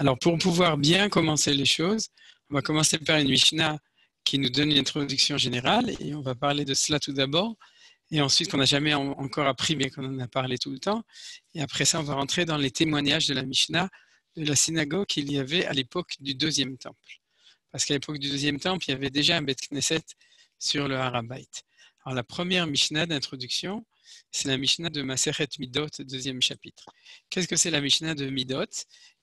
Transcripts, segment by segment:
Alors, pour pouvoir bien commencer les choses, on va commencer par une Mishnah qui nous donne une introduction générale et on va parler de cela tout d'abord. Et ensuite, qu'on n'a jamais encore appris, mais qu'on en a parlé tout le temps. Et après ça, on va rentrer dans les témoignages de la Mishnah, de la synagogue qu'il y avait à l'époque du deuxième temple. Parce qu'à l'époque du deuxième temple, il y avait déjà un Beth Knesset sur le Har HaBayit. Alors, la première Mishnah d'introduction, c'est la Mishnah de Masechet Midot, deuxième chapitre. Qu'est-ce que c'est la Mishnah de Midot?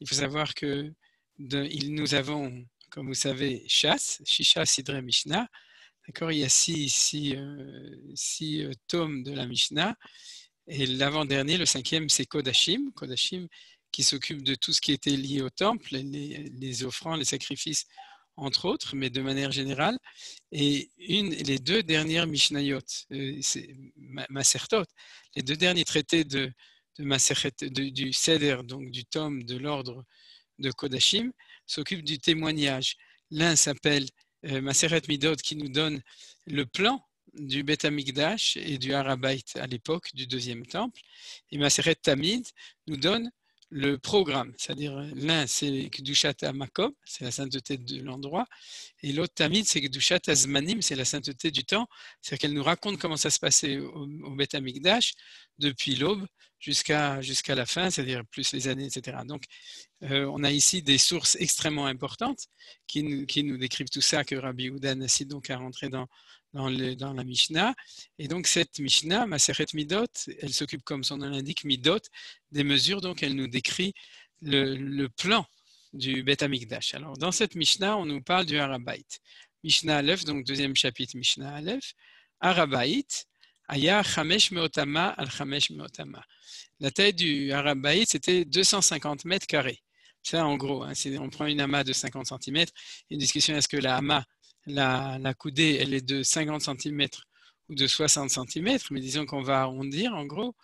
Il faut savoir que nous avons, comme vous savez, Shas, Shisha Sidre Mishnah. D'accord, il y a six tomes de la Mishnah. Et l'avant-dernier, le cinquième, c'est Kodashim. Kodashim qui s'occupe de tout ce qui était lié au temple, les offrandes, les sacrifices, entre autres, mais de manière générale. Et les deux dernières Mishnayot, c'est Masertot, les deux derniers traités de Masechet, du Seder, donc du tome de l'ordre de Kodashim, s'occupent du témoignage. L'un s'appelle Masechet Midot, qui nous donne le plan du Beth Amikdash et du Har HaBayit à l'époque du deuxième temple. Et Masechet Tamid nous donne le programme, c'est-à-dire l'un c'est Kedushat HaMakom, c'est la sainteté de l'endroit, et l'autre Tamid c'est Kedushat HaZmanim, c'est la sainteté du temps, c'est-à-dire qu'elle nous raconte comment ça se passait au Beth Amikdash depuis l'aube jusqu'à la fin, c'est-à-dire plus les années, etc. Donc on a ici des sources extrêmement importantes qui nous décrivent tout ça, que Rabbi Yehuda Nassi donc a rentré dans la Mishnah. Et donc cette Mishnah, Masechet Midot, elle s'occupe, comme son nom l'indique, Midot, des mesures, donc elle nous décrit le plan du Beth Amikdash. Alors dans cette Mishnah, on nous parle du Har HaBayit. Mishnah Aleph, donc deuxième chapitre, Mishnah Aleph, Har HaBayit, Aya Chamesh Meotama al Chamesh Meotama. La taille du Har HaBayit, c'était 250 mètres carrés. Ça, en gros, hein, on prend une hama de 50 cm. Une discussion, est-ce que la hama, la coudée, elle est de 50 cm ou de 60 cm, mais disons qu'on va arrondir, en gros,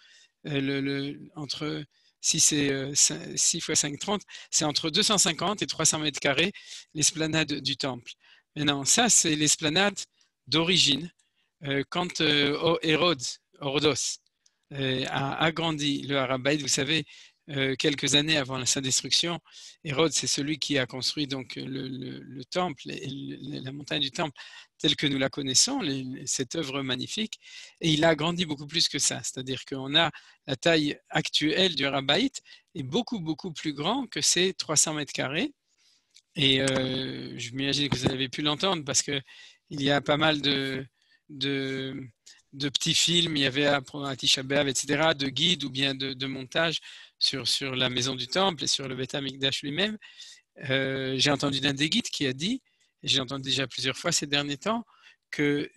si c'est 6 x 5, 30, c'est entre 250 et 300 mètres carrés l'esplanade du temple. Maintenant, ça, c'est l'esplanade d'origine. Quand Hérodos a agrandi le Har HaBayit, vous savez, quelques années avant sa destruction, Hérode, c'est celui qui a construit donc le temple et la montagne du temple telle que nous la connaissons, cette œuvre magnifique, et il a agrandi beaucoup plus que ça, c'est-à-dire qu'on a la taille actuelle du Har HaBayit est beaucoup, beaucoup plus grand que ces 300 mètres carrés, et je m'imagine que vous avez pu l'entendre parce qu'il y a pas mal de petits films, il y avait à Tisha B'Av, etc., de guides ou bien de montages sur la maison du temple et sur le Beth Amikdash lui-même. J'ai entendu d'un des guides qui a dit, et j'ai entendu déjà plusieurs fois ces derniers temps, que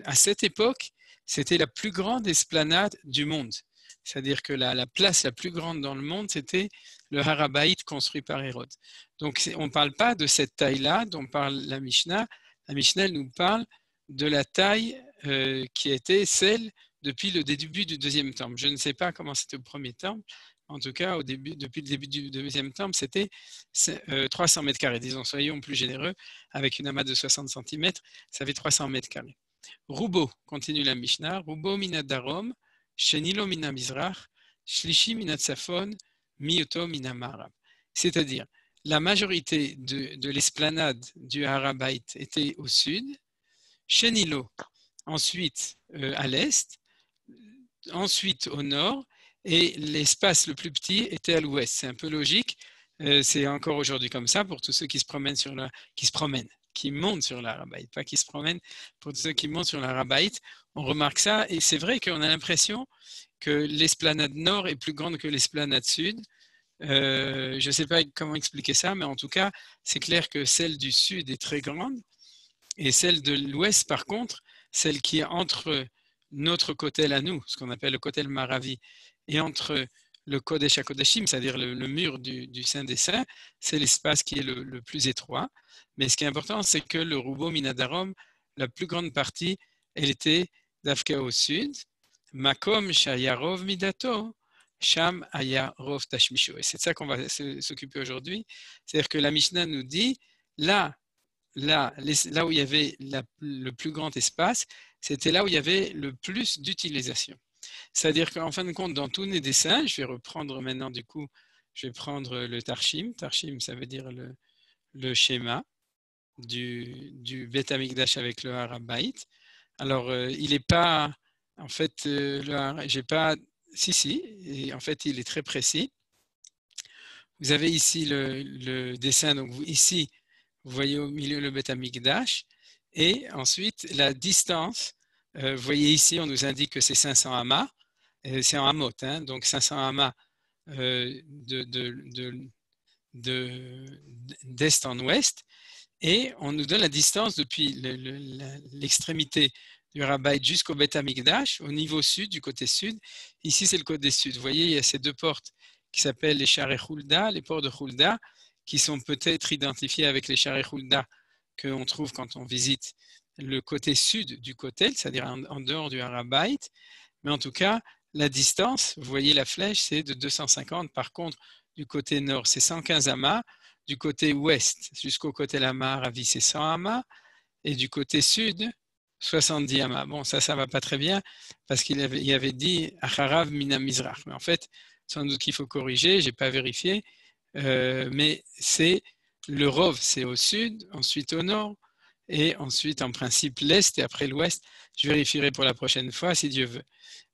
à cette époque, c'était la plus grande esplanade du monde. C'est-à-dire que la place la plus grande dans le monde, c'était le Har HaBayit construit par Hérode. Donc on ne parle pas de cette taille-là dont parle la Mishnah. La Mishnah, elle nous parle de la taille qui était celle depuis le début du deuxième temple. Je ne sais pas comment c'était au premier temple. En tout cas, depuis le début du deuxième temple, c'était 300 mètres carrés. Disons, soyons plus généreux, avec une amas de 60 cm, ça fait 300 mètres carrés. Roubo, continue la Mishnah, Roubo mina darom, Shenilo mina mizrach, Shlishi mina tsafon, Miyoto mina marab. C'est-à-dire, la majorité de l'esplanade du Har HaBayit était au sud, Shenilo, ensuite à l'est, ensuite au nord, et l'espace le plus petit était à l'ouest. C'est un peu logique, c'est encore aujourd'hui comme ça pour tous ceux qui montent sur le Har HaBayit, pas qui se promènent, pour tous ceux qui montent sur le Har HaBayit, on remarque ça, et c'est vrai qu'on a l'impression que l'esplanade nord est plus grande que l'esplanade sud. Je ne sais pas comment expliquer ça, mais en tout cas, c'est clair que celle du sud est très grande, et celle de l'ouest, par contre, celle qui est entre notre kotel à nous, ce qu'on appelle le kotel maravi, et entre le Kodesh HaKodashim, c'est-à-dire le mur du Saint des Saints, c'est l'espace qui est le plus étroit. Mais ce qui est important, c'est que le Roubo Minadarom, la plus grande partie, elle était d'Afka au sud. Makom Shayarov Midato, Sham Ayarov Tashmisho. Et c'est de ça qu'on va s'occuper aujourd'hui. C'est-à-dire que la Mishnah nous dit, là où il y avait le plus grand espace, c'était là où il y avait le plus d'utilisation. C'est-à-dire qu'en fin de compte, dans tous les dessins, je vais reprendre maintenant du coup je vais prendre le Tarshim. Tarshim, ça veut dire le schéma du Beth Amikdash avec le Har HaBait. Alors, il n'est pas, en fait, j'ai pas, si, et en fait, il est très précis. Vous avez ici le dessin, donc ici, vous voyez au milieu le Beth Amikdash, et ensuite, la distance, vous voyez ici, on nous indique que c'est 500 amas, c'est en amot, hein, donc 500 amas d'est en ouest, et on nous donne la distance depuis l'extrémité du Rabbait jusqu'au Beth Amikdash, au niveau sud, du côté sud. Ici, c'est le côté sud. Vous voyez, il y a ces deux portes qui s'appellent les Sharei Hulda, les portes de Hulda, qui sont peut-être identifiées avec les Sharei Hulda qu'on trouve quand on visite le côté sud du Kotel, c'est-à-dire en dehors du Rabbait. Mais en tout cas, la distance, vous voyez la flèche, c'est de 250. Par contre, du côté nord, c'est 115 amas. Du côté ouest jusqu'au côté Lamar, Ravi, c'est 100 amas. Et du côté sud, 70 amas. Bon, ça ne va pas très bien parce qu'il avait dit Acharav Mina Mizrach. Mais en fait, sans doute qu'il faut corriger, je n'ai pas vérifié. Mais c'est le Rov, c'est au sud, ensuite au nord, et ensuite en principe l'est et après l'ouest. Je vérifierai pour la prochaine fois si Dieu veut.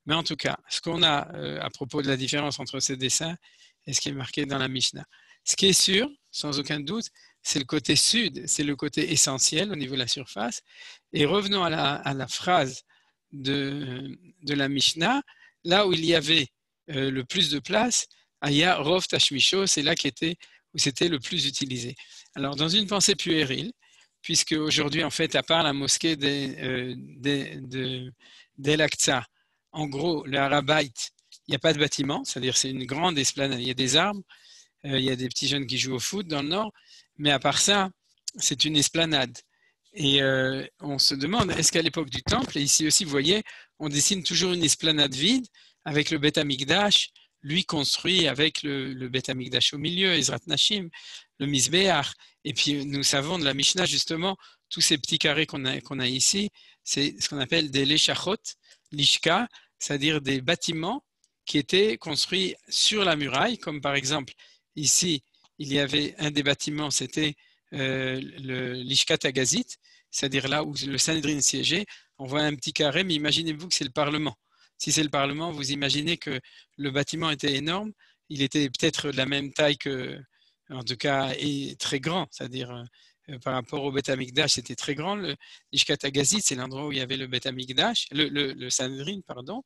Mais en tout cas, ce qu'on a à propos de la différence entre ces dessins et ce qui est marqué dans la Mishnah. Ce qui est sûr, sans aucun doute, c'est le côté sud, c'est le côté essentiel au niveau de la surface. Et revenons à la phrase de la Mishnah, là où il y avait le plus de place, Aya Rov Tashmisho, c'est là où c'était le plus utilisé. Alors, dans une pensée puérile, puisque aujourd'hui, en fait, à part la mosquée d'El-Aqsa, en gros, le Har HaBait, il n'y a pas de bâtiment, c'est-à-dire c'est une grande esplanade, il y a des arbres, il y a des petits jeunes qui jouent au foot dans le nord, mais à part ça, c'est une esplanade. Et on se demande, est-ce qu'à l'époque du temple, et ici aussi, vous voyez, on dessine toujours une esplanade vide avec le Beth Amikdash, lui construit avec le Beth Amikdash au milieu, Ezrat Nashim, le Mizbeach. Et puis nous savons de la Mishnah, justement, tous ces petits carrés qu'on a ici, c'est ce qu'on appelle des leshachot, lishka, c'est-à-dire des bâtiments qui étaient construits sur la muraille, comme par exemple ici, il y avait un des bâtiments, c'était le Lishkat Agazit, c'est-à-dire là où le Sanhedrin siégeait. On voit un petit carré, mais imaginez-vous que c'est le Parlement. Si c'est le Parlement, vous imaginez que le bâtiment était énorme. Il était peut-être de la même taille que, en tout cas, et très grand, c'est-à-dire par rapport au Beth Amikdash, c'était très grand. Le Lishkat Agazit, c'est l'endroit où il y avait le Beth Amikdash, le Sanhedrin, pardon.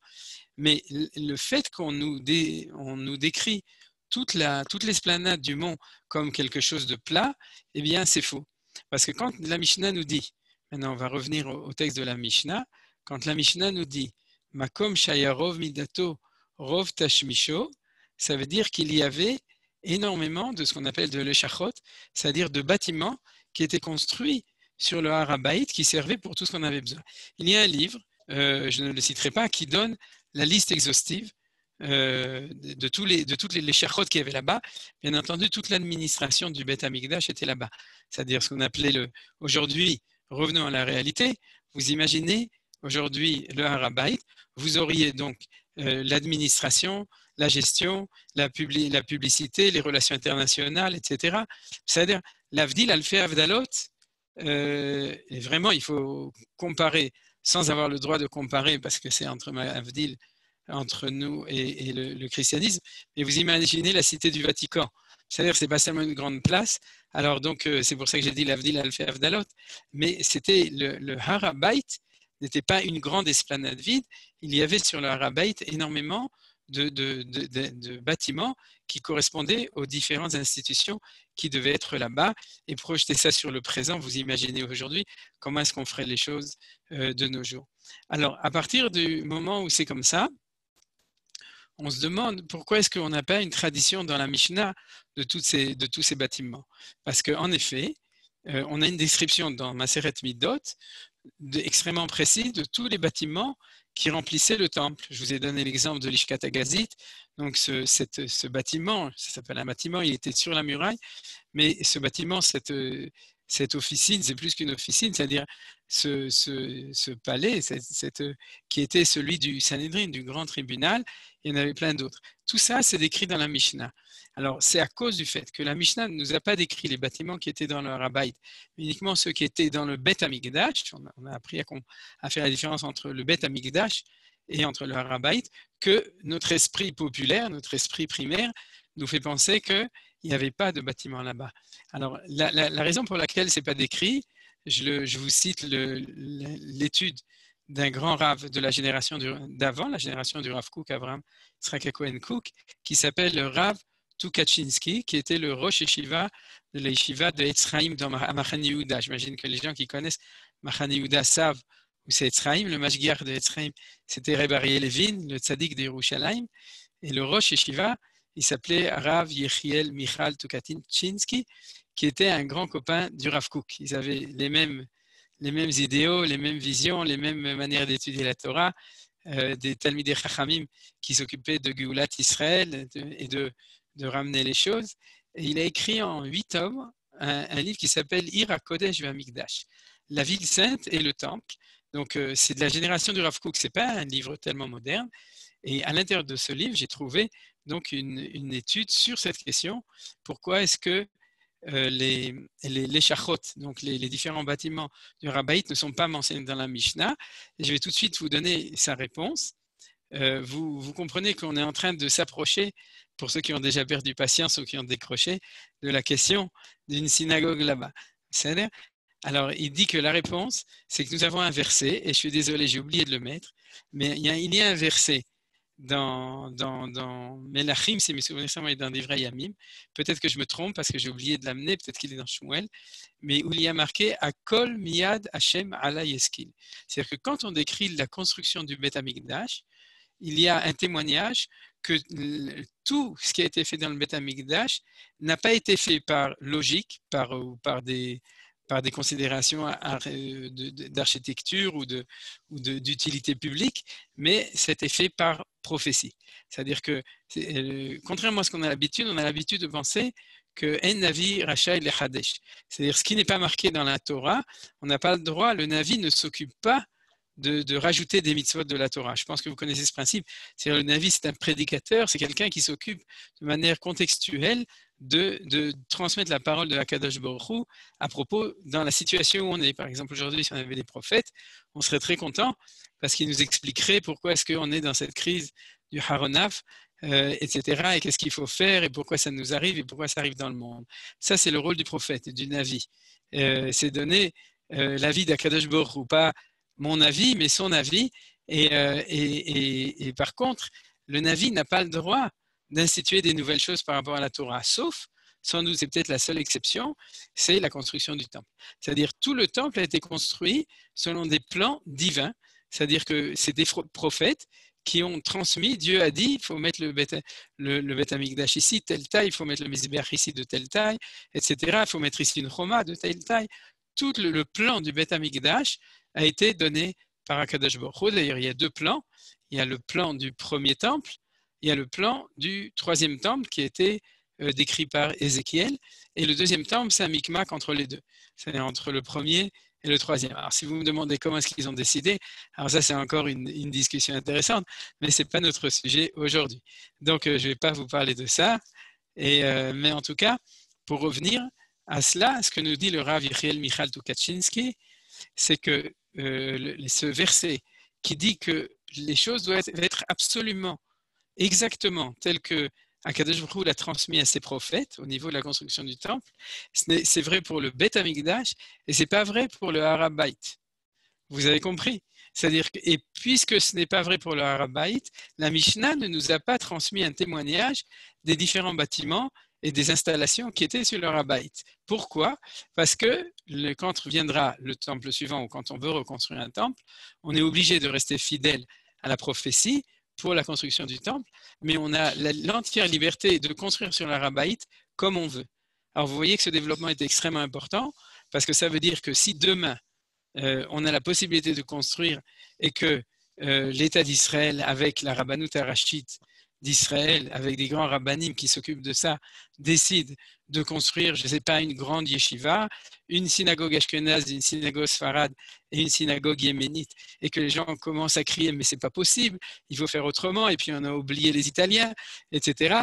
Mais le fait qu'on nous décrit toute l'esplanade du mont comme quelque chose de plat, eh bien, c'est faux. Parce que quand la Mishnah nous dit, maintenant on va revenir au texte de la Mishnah, quand la Mishnah nous dit Makom Shayarov Midato Rov Tashmisho, ça veut dire qu'il y avait énormément de ce qu'on appelle de l'Eshachot, c'est-à-dire de bâtiments qui étaient construits sur le Har HaBait qui servaient pour tout ce qu'on avait besoin. Il y a un livre, je ne le citerai pas, qui donne la liste exhaustive de toutes les shachot qu'il y avait là-bas. Bien entendu, toute l'administration du Beth Amikdash était là-bas. C'est-à-dire ce qu'on appelait aujourd'hui, revenons à la réalité, vous imaginez aujourd'hui le Har HaBait, vous auriez donc l'administration, la gestion, la publicité, les relations internationales, etc. C'est-à-dire, l'Avdil, Alfé Avdalot, et vraiment, il faut comparer, sans avoir le droit de comparer, parce que c'est entre Avdil, entre nous et le christianisme, mais vous imaginez la cité du Vatican. C'est-à-dire que ce n'est pas seulement une grande place, alors donc c'est pour ça que j'ai dit l'Avdil Alfé Avdalot, mais c'était le Har HaBait n'était pas une grande esplanade vide, il y avait sur le Har HaBait énormément de bâtiments qui correspondaient aux différentes institutions qui devaient être là-bas, et projeter ça sur le présent, vous imaginez aujourd'hui comment est-ce qu'on ferait les choses de nos jours. Alors, à partir du moment où c'est comme ça, on se demande pourquoi est-ce qu'on n'a pas une tradition dans la Mishnah de tous ces bâtiments. Parce qu'en effet, on a une description dans Maseret Midot extrêmement précise de tous les bâtiments qui remplissaient le temple. Je vous ai donné l'exemple de l'Ishkat Agazit. Donc ce bâtiment, ça s'appelle un bâtiment, il était sur la muraille, mais ce bâtiment, cette officine, c'est plus qu'une officine, c'est-à-dire ce palais qui était celui du Sanhédrin, du grand tribunal, il y en avait plein d'autres. Tout ça, c'est décrit dans la Mishnah. Alors, c'est à cause du fait que la Mishnah ne nous a pas décrit les bâtiments qui étaient dans le Harabait, mais uniquement ceux qui étaient dans le Beth Amikdash. On a appris à faire la différence entre le Beth Amikdash et entre le Harabait, que notre esprit populaire, notre esprit primaire, nous fait penser qu'il n'y avait pas de bâtiment là-bas. Alors, la raison pour laquelle ce n'est pas décrit, je vous cite l'étude d'un grand rave de la génération d'avant, la génération du Rav Kook, Avraham Yitzhak Cohen Kook, qui s'appelle le Rav Tukachinsky, qui était le Rosh Yeshiva de l'Yeshiva de Etzraïm dans Machane Yehuda. J'imagine que les gens qui connaissent Machane Yehuda savent où c'est Etzraïm. Le Mashgiach de Etzraïm, c'était Reb Ariel Levin, le tzaddik de Yerushalayim. Et le Rosh Yeshiva, il s'appelait Rav Yechiel Michal Tukachinsky, qui était un grand copain du Rav Kook. Ils avaient les mêmes idéaux, les mêmes visions, les mêmes manières d'étudier la Torah, des Talmidei Chachamim qui s'occupaient de Geulat Israël et de ramener les choses. Et il a écrit en 8 tomes un livre qui s'appelle Ir HaKodesh VeHaMikdash, la ville sainte et le temple. Donc c'est de la génération du Rav Kook, c'est pas un livre tellement moderne. Et à l'intérieur de ce livre, j'ai trouvé donc une étude sur cette question. Pourquoi est-ce que les shachot, donc les différents bâtiments du Rabaït ne sont pas mentionnés dans la Mishnah? Et je vais tout de suite vous donner sa réponse. Vous comprenez qu'on est en train de s'approcher, pour ceux qui ont déjà perdu patience ou qui ont décroché, de la question d'une synagogue là-bas. Alors, il dit que la réponse, c'est que nous avons un verset, et je suis désolé, j'ai oublié de le mettre, mais il y a un verset dans Melachim, si mes souvenirs sont dans Divrei Yamim, peut-être que je me trompe parce que j'ai oublié de l'amener, peut-être qu'il est dans Shmuel, mais où il y a marqué « Akol miyad Hashem ala yeskil ». C'est-à-dire que quand on décrit la construction du Beth Amikdash, il y a un témoignage que tout ce qui a été fait dans le Beth Amikdash n'a pas été fait par logique, par des considérations d'architecture ou d'utilité publique, mais c'était fait par prophétie. C'est-à-dire que, contrairement à ce qu'on a l'habitude, on a l'habitude de penser que En Navi Rachaï Lechadesh. C'est-à-dire ce qui n'est pas marqué dans la Torah, on n'a pas le droit, le Navi ne s'occupe pas de rajouter des mitzvot de la Torah. Je pense que vous connaissez ce principe. C'est-à-dire le Navi, c'est un prédicateur, c'est quelqu'un qui s'occupe de manière contextuelle de transmettre la parole de Akadosh Baruch Hu à propos dans la situation où on est. Par exemple, aujourd'hui, si on avait des prophètes, on serait très content parce qu'ils nous expliqueraient pourquoi est-ce qu'on est dans cette crise du Haronaf, etc. Et qu'est-ce qu'il faut faire et pourquoi ça nous arrive et pourquoi ça arrive dans le monde. Ça, c'est le rôle du prophète, du Navi. C'est donner l'avis d'Akadosh Baruch Hu, pas mon avis, mais son avis. Et par contre, le Navi n'a pas le droit d'instituer des nouvelles choses par rapport à la Torah, sauf, sans doute c'est peut-être la seule exception, c'est la construction du temple. C'est-à-dire tout le temple a été construit selon des plans divins, c'est-à-dire que c'est des prophètes qui ont transmis, Dieu a dit, il faut mettre le Beth Amikdash ici, telle taille, il faut mettre le Mizbeach ici de telle taille, etc. Il faut mettre ici une Choma de telle taille. Tout le plan du Beth Amikdash a été donné par Akadosh Baruch Hu. D'ailleurs, il y a 2 plans. Il y a le plan du premier temple, il y a le plan du 3e temple qui a été décrit par Ézéchiel. Et le 2e temple, c'est un micmac entre les deux. C'est entre le premier et le 3e. Alors, si vous me demandez comment est-ce qu'ils ont décidé, alors ça, c'est encore une discussion intéressante, mais ce n'est pas notre sujet aujourd'hui. Donc, je ne vais pas vous parler de ça. Mais en tout cas, pour revenir à cela, ce que nous dit le Rav Yechiel Michal Tukachinsky, c'est que ce verset qui dit que les choses doivent être absolument, exactement telles que Akadosh Baruch Hu l'a transmis à ses prophètes au niveau de la construction du temple, c'est vrai pour le Beth Amikdash et c'est pas vrai pour le Harabait. Vous avez compris? C'est-à-dire que, et puisque ce n'est pas vrai pour le Harabait, la Mishnah ne nous a pas transmis un témoignage des différents bâtiments et des installations qui étaient sur le Harabait. Pourquoi? Parce que quand viendra le temple suivant ou quand on veut reconstruire un temple, on est obligé de rester fidèle à la prophétie pour la construction du temple, mais on a l'entière liberté de construire sur le Harabait comme on veut. Alors vous voyez que ce développement est extrêmement important parce que ça veut dire que si demain on a la possibilité de construire et que l'État d'Israël avec la Rabbanut Harashit d'Israël, avec des grands rabbanim qui s'occupent de ça, décident de construire, je ne sais pas, une grande yeshiva, une synagogue ashkénaze, une synagogue sfarade et une synagogue yéménite, et que les gens commencent à crier mais c'est pas possible, il faut faire autrement, et puis on a oublié les Italiens, etc.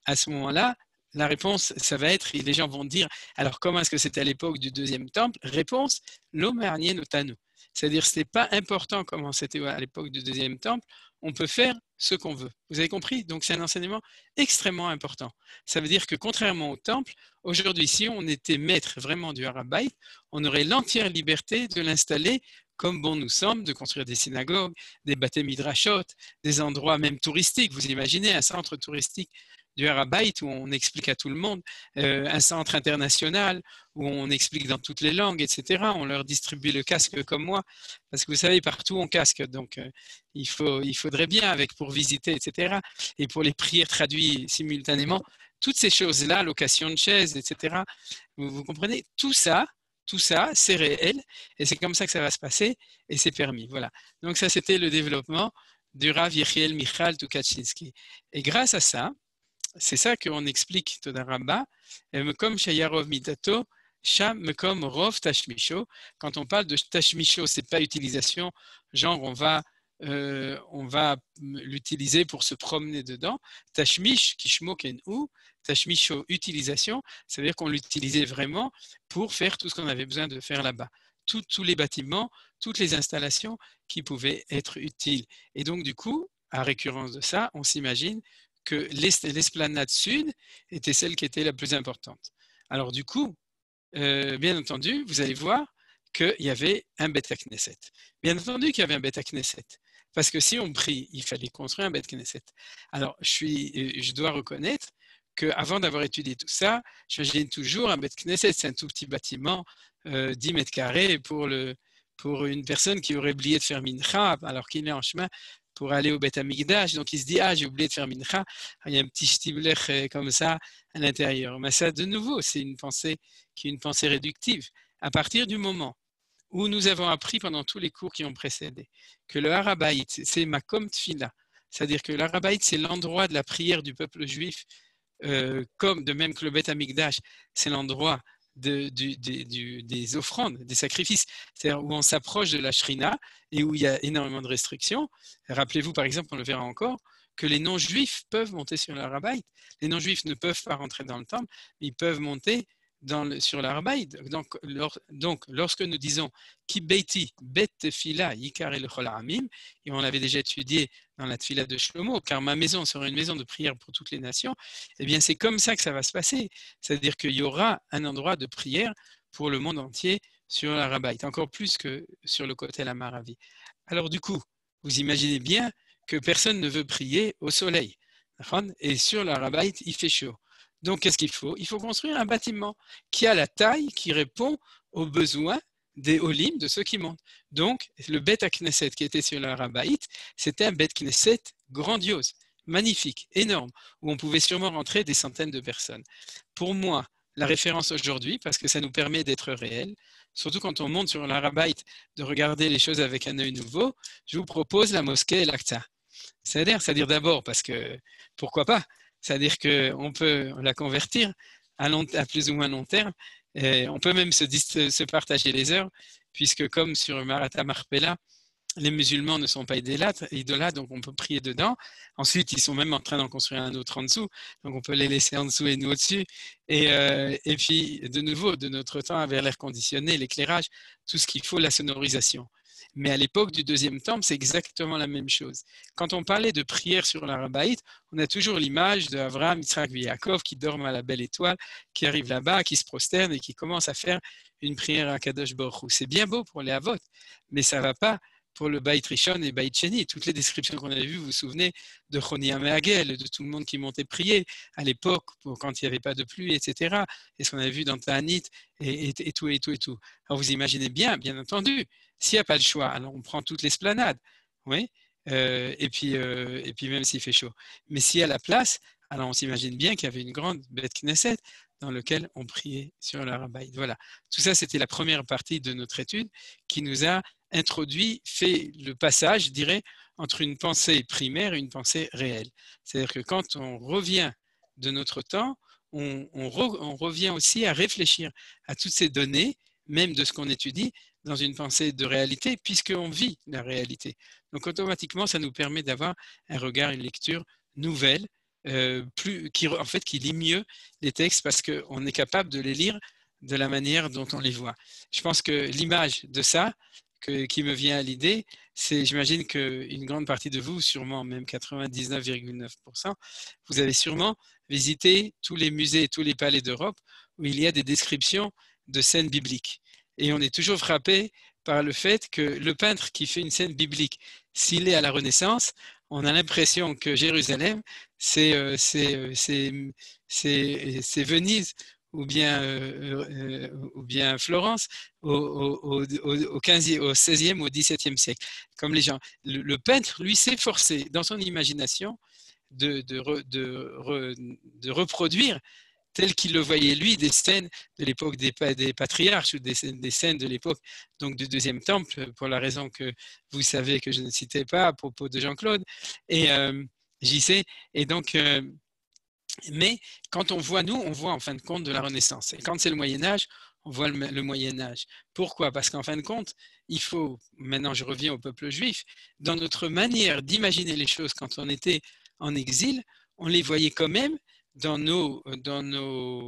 À ce moment-là, la réponse, ça va être, et les gens vont dire, alors comment est-ce que c'était à l'époque du deuxième temple? Réponse, l'Omernier notanu. C'est-à-dire, ce n'est pas important comment c'était à l'époque du deuxième temple, on peut faire ce qu'on veut. Vous avez compris? Donc, c'est un enseignement extrêmement important. Ça veut dire que contrairement au temple, aujourd'hui, si on était maître vraiment du Har HaBayit, on aurait l'entière liberté de l'installer comme bon nous sommes, de construire des synagogues, des bâtés midrashot, des endroits même touristiques. Vous imaginez un centre touristique du Har HaBayit où on explique à tout le monde, un centre international où on explique dans toutes les langues, etc. On leur distribue le casque comme moi, parce que vous savez, partout on casque, donc il faudrait bien avec pour visiter, etc. Et pour les prières traduites simultanément, toutes ces choses-là, location de chaises, etc. Vous comprenez? Tout ça, c'est réel, et c'est comme ça que ça va se passer, et c'est permis. Voilà. Donc ça, c'était le développement du Rav Yechiel Michal Tukachinsky. Et grâce à ça, c'est ça qu'on explique Toda Rabba, Mekom Shayarov Mitato, Sham Mekom Rov Tashmisho. Quand on parle de Tashmisho, c'est pas utilisation, genre on va l'utiliser pour se promener dedans. Tashmish, Kishmo Kenhu, Tashmisho, utilisation, ça veut dire qu'on l'utilisait vraiment pour faire tout ce qu'on avait besoin de faire là-bas. Tous les bâtiments, toutes les installations qui pouvaient être utiles. Et donc, du coup, à récurrence de ça, on s'imagine que l'esplanade sud était celle qui était la plus importante. Alors du coup, bien entendu, vous allez voir qu'il y avait un Beth Knesset. Bien entendu qu'il y avait un Beth Knesset. Parce que si on prie, il fallait construire un Beth Knesset. Alors, je dois reconnaître qu'avant d'avoir étudié tout ça, j'imagine toujours un Beth Knesset, c'est un tout petit bâtiment, 10 mètres carrés pour une personne qui aurait oublié de faire mincha alors qu'il est en chemin pour aller au Beth Amikdash, donc il se dit j'ai oublié de faire mincha, il y a un petit shtiblech comme ça à l'intérieur. Mais ça, de nouveau, c'est une pensée qui est une pensée réductive. À partir du moment où nous avons appris pendant tous les cours qui ont précédé que le Har HaBayit, c'est Makom Tfila, c'est-à-dire que le Har HaBayit, c'est l'endroit de la prière du peuple juif, comme de même que le Beth Amikdash, c'est l'endroit des offrandes, des sacrifices, c'est-à-dire où on s'approche de la Shrina et où il y a énormément de restrictions. Rappelez-vous, par exemple, on le verra encore, que les non-juifs peuvent monter sur le Har HaBayit. Les non-juifs ne peuvent pas rentrer dans le temple, mais ils peuvent monter sur le Har HaBayit. Donc, lorsque nous disons Ki beiti bet tefila yikar el chol ha'amim, et on l'avait déjà étudié dans la tefila de Shlomo, car ma maison sera une maison de prière pour toutes les nations, eh bien c'est comme ça que ça va se passer. C'est-à-dire qu'il y aura un endroit de prière pour le monde entier sur le Har HaBayit, encore plus que sur le côté Amaravi. Alors du coup, vous imaginez bien que personne ne veut prier au soleil. Et sur le Har HaBayit, il fait chaud. Donc, qu'est-ce qu'il faut? Il faut construire un bâtiment qui a la taille qui répond aux besoins des Olim, de ceux qui montent. Donc, le Beth Knesset qui était sur le Har HaBayit, c'était un Beth Knesset grandiose, magnifique, énorme, où on pouvait sûrement rentrer des centaines de personnes. Pour moi, la référence aujourd'hui, parce que ça nous permet d'être réels, surtout quand on monte sur le Har HaBayit, de regarder les choses avec un œil nouveau, je vous propose la mosquée El-Aqsa. C'est-à-dire d'abord parce que, pourquoi pas? C'est-à-dire qu'on peut la convertir à plus ou moins long terme. Et on peut même se partager les heures, puisque comme sur Marata Marpella, les musulmans ne sont pas idolâtres, donc on peut prier dedans. Ensuite, ils sont même en train d'en construire un autre en dessous, donc on peut les laisser en dessous et nous au-dessus. Et puis, de nouveau, de notre temps, avec l'air conditionné, l'éclairage, tout ce qu'il faut, la sonorisation. Mais à l'époque du deuxième temple, c'est exactement la même chose. Quand on parlait de prière sur le Har HaBayit, on a toujours l'image d'Avraham, Yitzhak et Yaakov qui dorment à la belle étoile, qui arrivent là-bas, qui se prosternent et qui commencent à faire une prière à Kadosh Baruch Hu. C'est bien beau pour les Havot, mais ça ne va pas pour le Bayit Rishon et Bayit Sheni. Toutes les descriptions qu'on avait vues, vous vous souvenez de Choni Amehagel, de tout le monde qui montait prier à l'époque, quand il n'y avait pas de pluie, etc. Et ce qu'on avait vu dans Ta'anit et tout. Alors vous imaginez bien entendu, s'il n'y a pas le choix, alors on prend toute l'esplanade, oui, et puis même s'il fait chaud. Mais s'il y a la place, alors on s'imagine bien qu'il y avait une grande Beth Knesset dans laquelle on priait sur le Har HaBayit. Voilà. Tout ça, c'était la première partie de notre étude qui nous a introduit, fait le passage, je dirais, entre une pensée primaire et une pensée réelle. C'est-à-dire que quand on revient de notre temps, on revient aussi à réfléchir à toutes ces données, même de ce qu'on étudie, dans une pensée de réalité, puisqu'on vit la réalité. Donc automatiquement, ça nous permet d'avoir un regard, une lecture nouvelle, qui lit mieux les textes parce qu'on est capable de les lire de la manière dont on les voit. Je pense que l'image de ça qui me vient à l'idée, c'est, j'imagine qu'une grande partie de vous, sûrement même 99,9%, vous avez sûrement visité tous les musées et tous les palais d'Europe où il y a des descriptions de scènes bibliques. Et on est toujours frappé par le fait que le peintre qui fait une scène biblique, s'il est à la Renaissance, on a l'impression que Jérusalem, c'est Venise ou bien Florence au 16e, au 17e siècle. Comme les gens. Le peintre, lui, s'efforçait dans son imagination de reproduire tel qu'il le voyait lui, des scènes de l'époque des patriarches ou des scènes de l'époque donc du deuxième temple, pour la raison que vous savez que je ne citais pas à propos de Jean-Claude et JC. Et donc, mais quand on voit, nous, on voit en fin de compte de la Renaissance. Et quand c'est le Moyen-Âge, on voit le Moyen-Âge. Pourquoi? Parce qu'en fin de compte, il faut, maintenant je reviens au peuple juif, dans notre manière d'imaginer les choses quand on était en exil, on les voyait quand même dans nos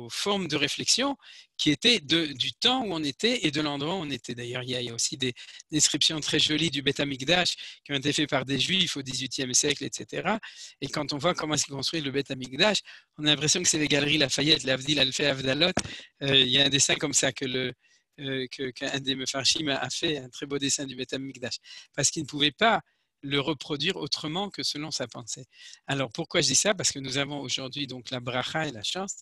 formes de réflexion qui étaient du temps où on était et de l'endroit où on était. D'ailleurs, il y a aussi des descriptions très jolies du Beth Amikdash qui ont été faites par des Juifs au XVIIIe siècle, etc. Et quand on voit comment s'est construit le Beth Amikdash, on a l'impression que c'est les galeries Lafayette, l'Avdil, Alfé, Avdalot. Il y a un dessin comme ça qu'un des Mefarshim a fait, un très beau dessin du Beth Amikdash, parce qu'il ne pouvait pas le reproduire autrement que selon sa pensée. Alors pourquoi je dis ça? Parce que nous avons aujourd'hui donc la bracha et la chance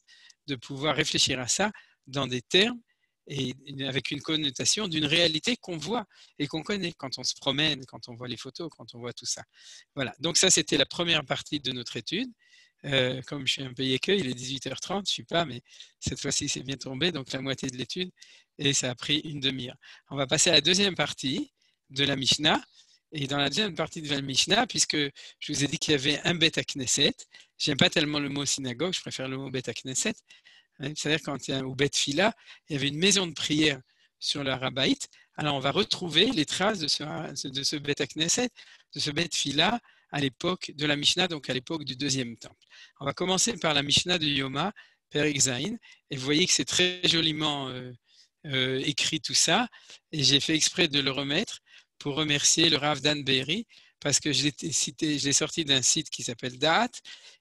de pouvoir réfléchir à ça dans des termes et avec une connotation d'une réalité qu'on voit et qu'on connaît quand on se promène, quand on voit les photos, quand on voit tout ça. Voilà, donc ça c'était la première partie de notre étude. Comme je suis un peu yéqueux, il est 18h30, je ne suis pas, mais cette fois-ci c'est bien tombé, donc la moitié de l'étude, et ça a pris une demi-heure. On va passer à la deuxième partie de la Mishnah. Et dans la deuxième partie de la Mishnah, puisque je vous ai dit qu'il y avait un Bet Knesset, j'aime pas tellement le mot synagogue, je préfère le mot Bet Knesset. C'est-à-dire quand il y a au Bet Fila, il y avait une maison de prière sur le Rabaït. Alors on va retrouver les traces de ce Bet Knesset, de ce Bet Fila à l'époque de la Mishnah, donc à l'époque du deuxième temple. On va commencer par la Mishnah de Yoma, Perek Zayin, et vous voyez que c'est très joliment écrit tout ça, et j'ai fait exprès de le remettre pour remercier le Rav Dan Be'eri, parce que je l'ai sorti d'un site qui s'appelle Da'at,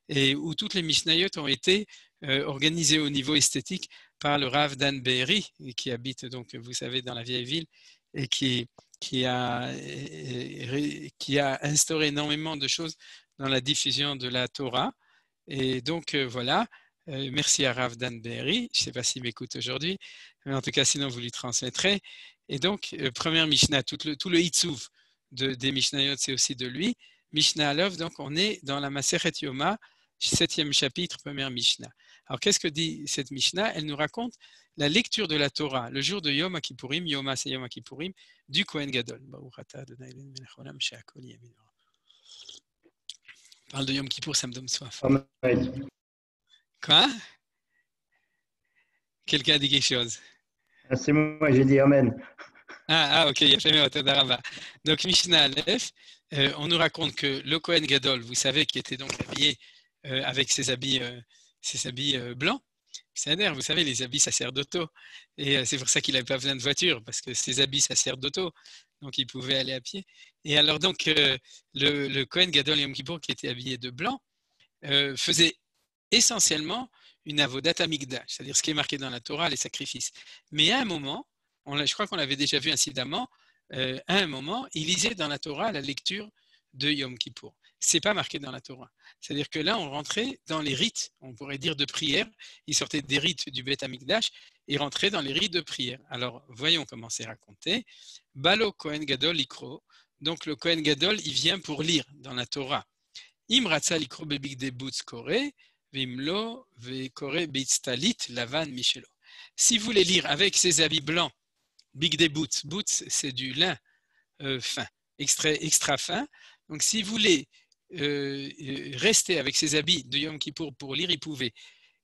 et où toutes les Mishnayot ont été organisées au niveau esthétique par le Rav Dan Be'eri, qui habite donc, vous savez, dans la vieille ville, et qui a instauré énormément de choses dans la diffusion de la Torah. Et donc voilà, merci à Rav Dan Be'eri, je ne sais pas s'il m'écoute aujourd'hui, mais en tout cas sinon vous lui transmettrez. Et donc, première Mishnah, tout le Hitzuv des Mishnayot, c'est aussi de lui. Mishnah Alov, donc on est dans la Masechet Yoma, 7e chapitre, première Mishnah. Alors, qu'est-ce que dit cette Mishnah? Elle nous raconte la lecture de la Torah, le jour de Yom Kippourim, Yoma c'est Yom Kippourim, du Kohen Gadol. On parle de Yom Kippour, ça me donne soif. Quoi? Quelqu'un a dit quelque chose? C'est moi, j'ai dit Amen. Ok, il y a fait donc Mishnah Aleph, on nous raconte que le Kohen Gadol, vous savez, qui était donc habillé avec ses habits blancs, c'est-à-dire, vous savez, les habits sacerdotaux, et c'est pour ça qu'il n'avait pas besoin de voiture, parce que ses habits sacerdotaux, donc il pouvait aller à pied. Et alors donc, le Kohen Gadol Yom Kippour, qui était habillé de blanc, faisait essentiellement une avodat hamikdash, c'est-à-dire ce qui est marqué dans la Torah, les sacrifices. Mais à un moment, je crois qu'on l'avait déjà vu incidemment, à un moment, il lisait dans la Torah la lecture de Yom Kippour. Ce n'est pas marqué dans la Torah. C'est-à-dire que là, on rentrait dans les rites, on pourrait dire de prière. Il sortait des rites du Beth Amikdash et rentrait dans les rites de prière. Alors, voyons comment c'est raconté. Balo Kohen Gadol Likro. Donc, le Kohen Gadol, il vient pour lire dans la Torah. Im Ratza Likro Bebigde Butz Kore, Vimlo Vekore Bitztalit Lavan Michelo. Si vous voulez lire avec ses habits blancs, Bigde Boots, Boots c'est du lin fin, extra fin. Donc, si vous voulez rester avec ses habits de Yom Kippour pour lire, il pouvait.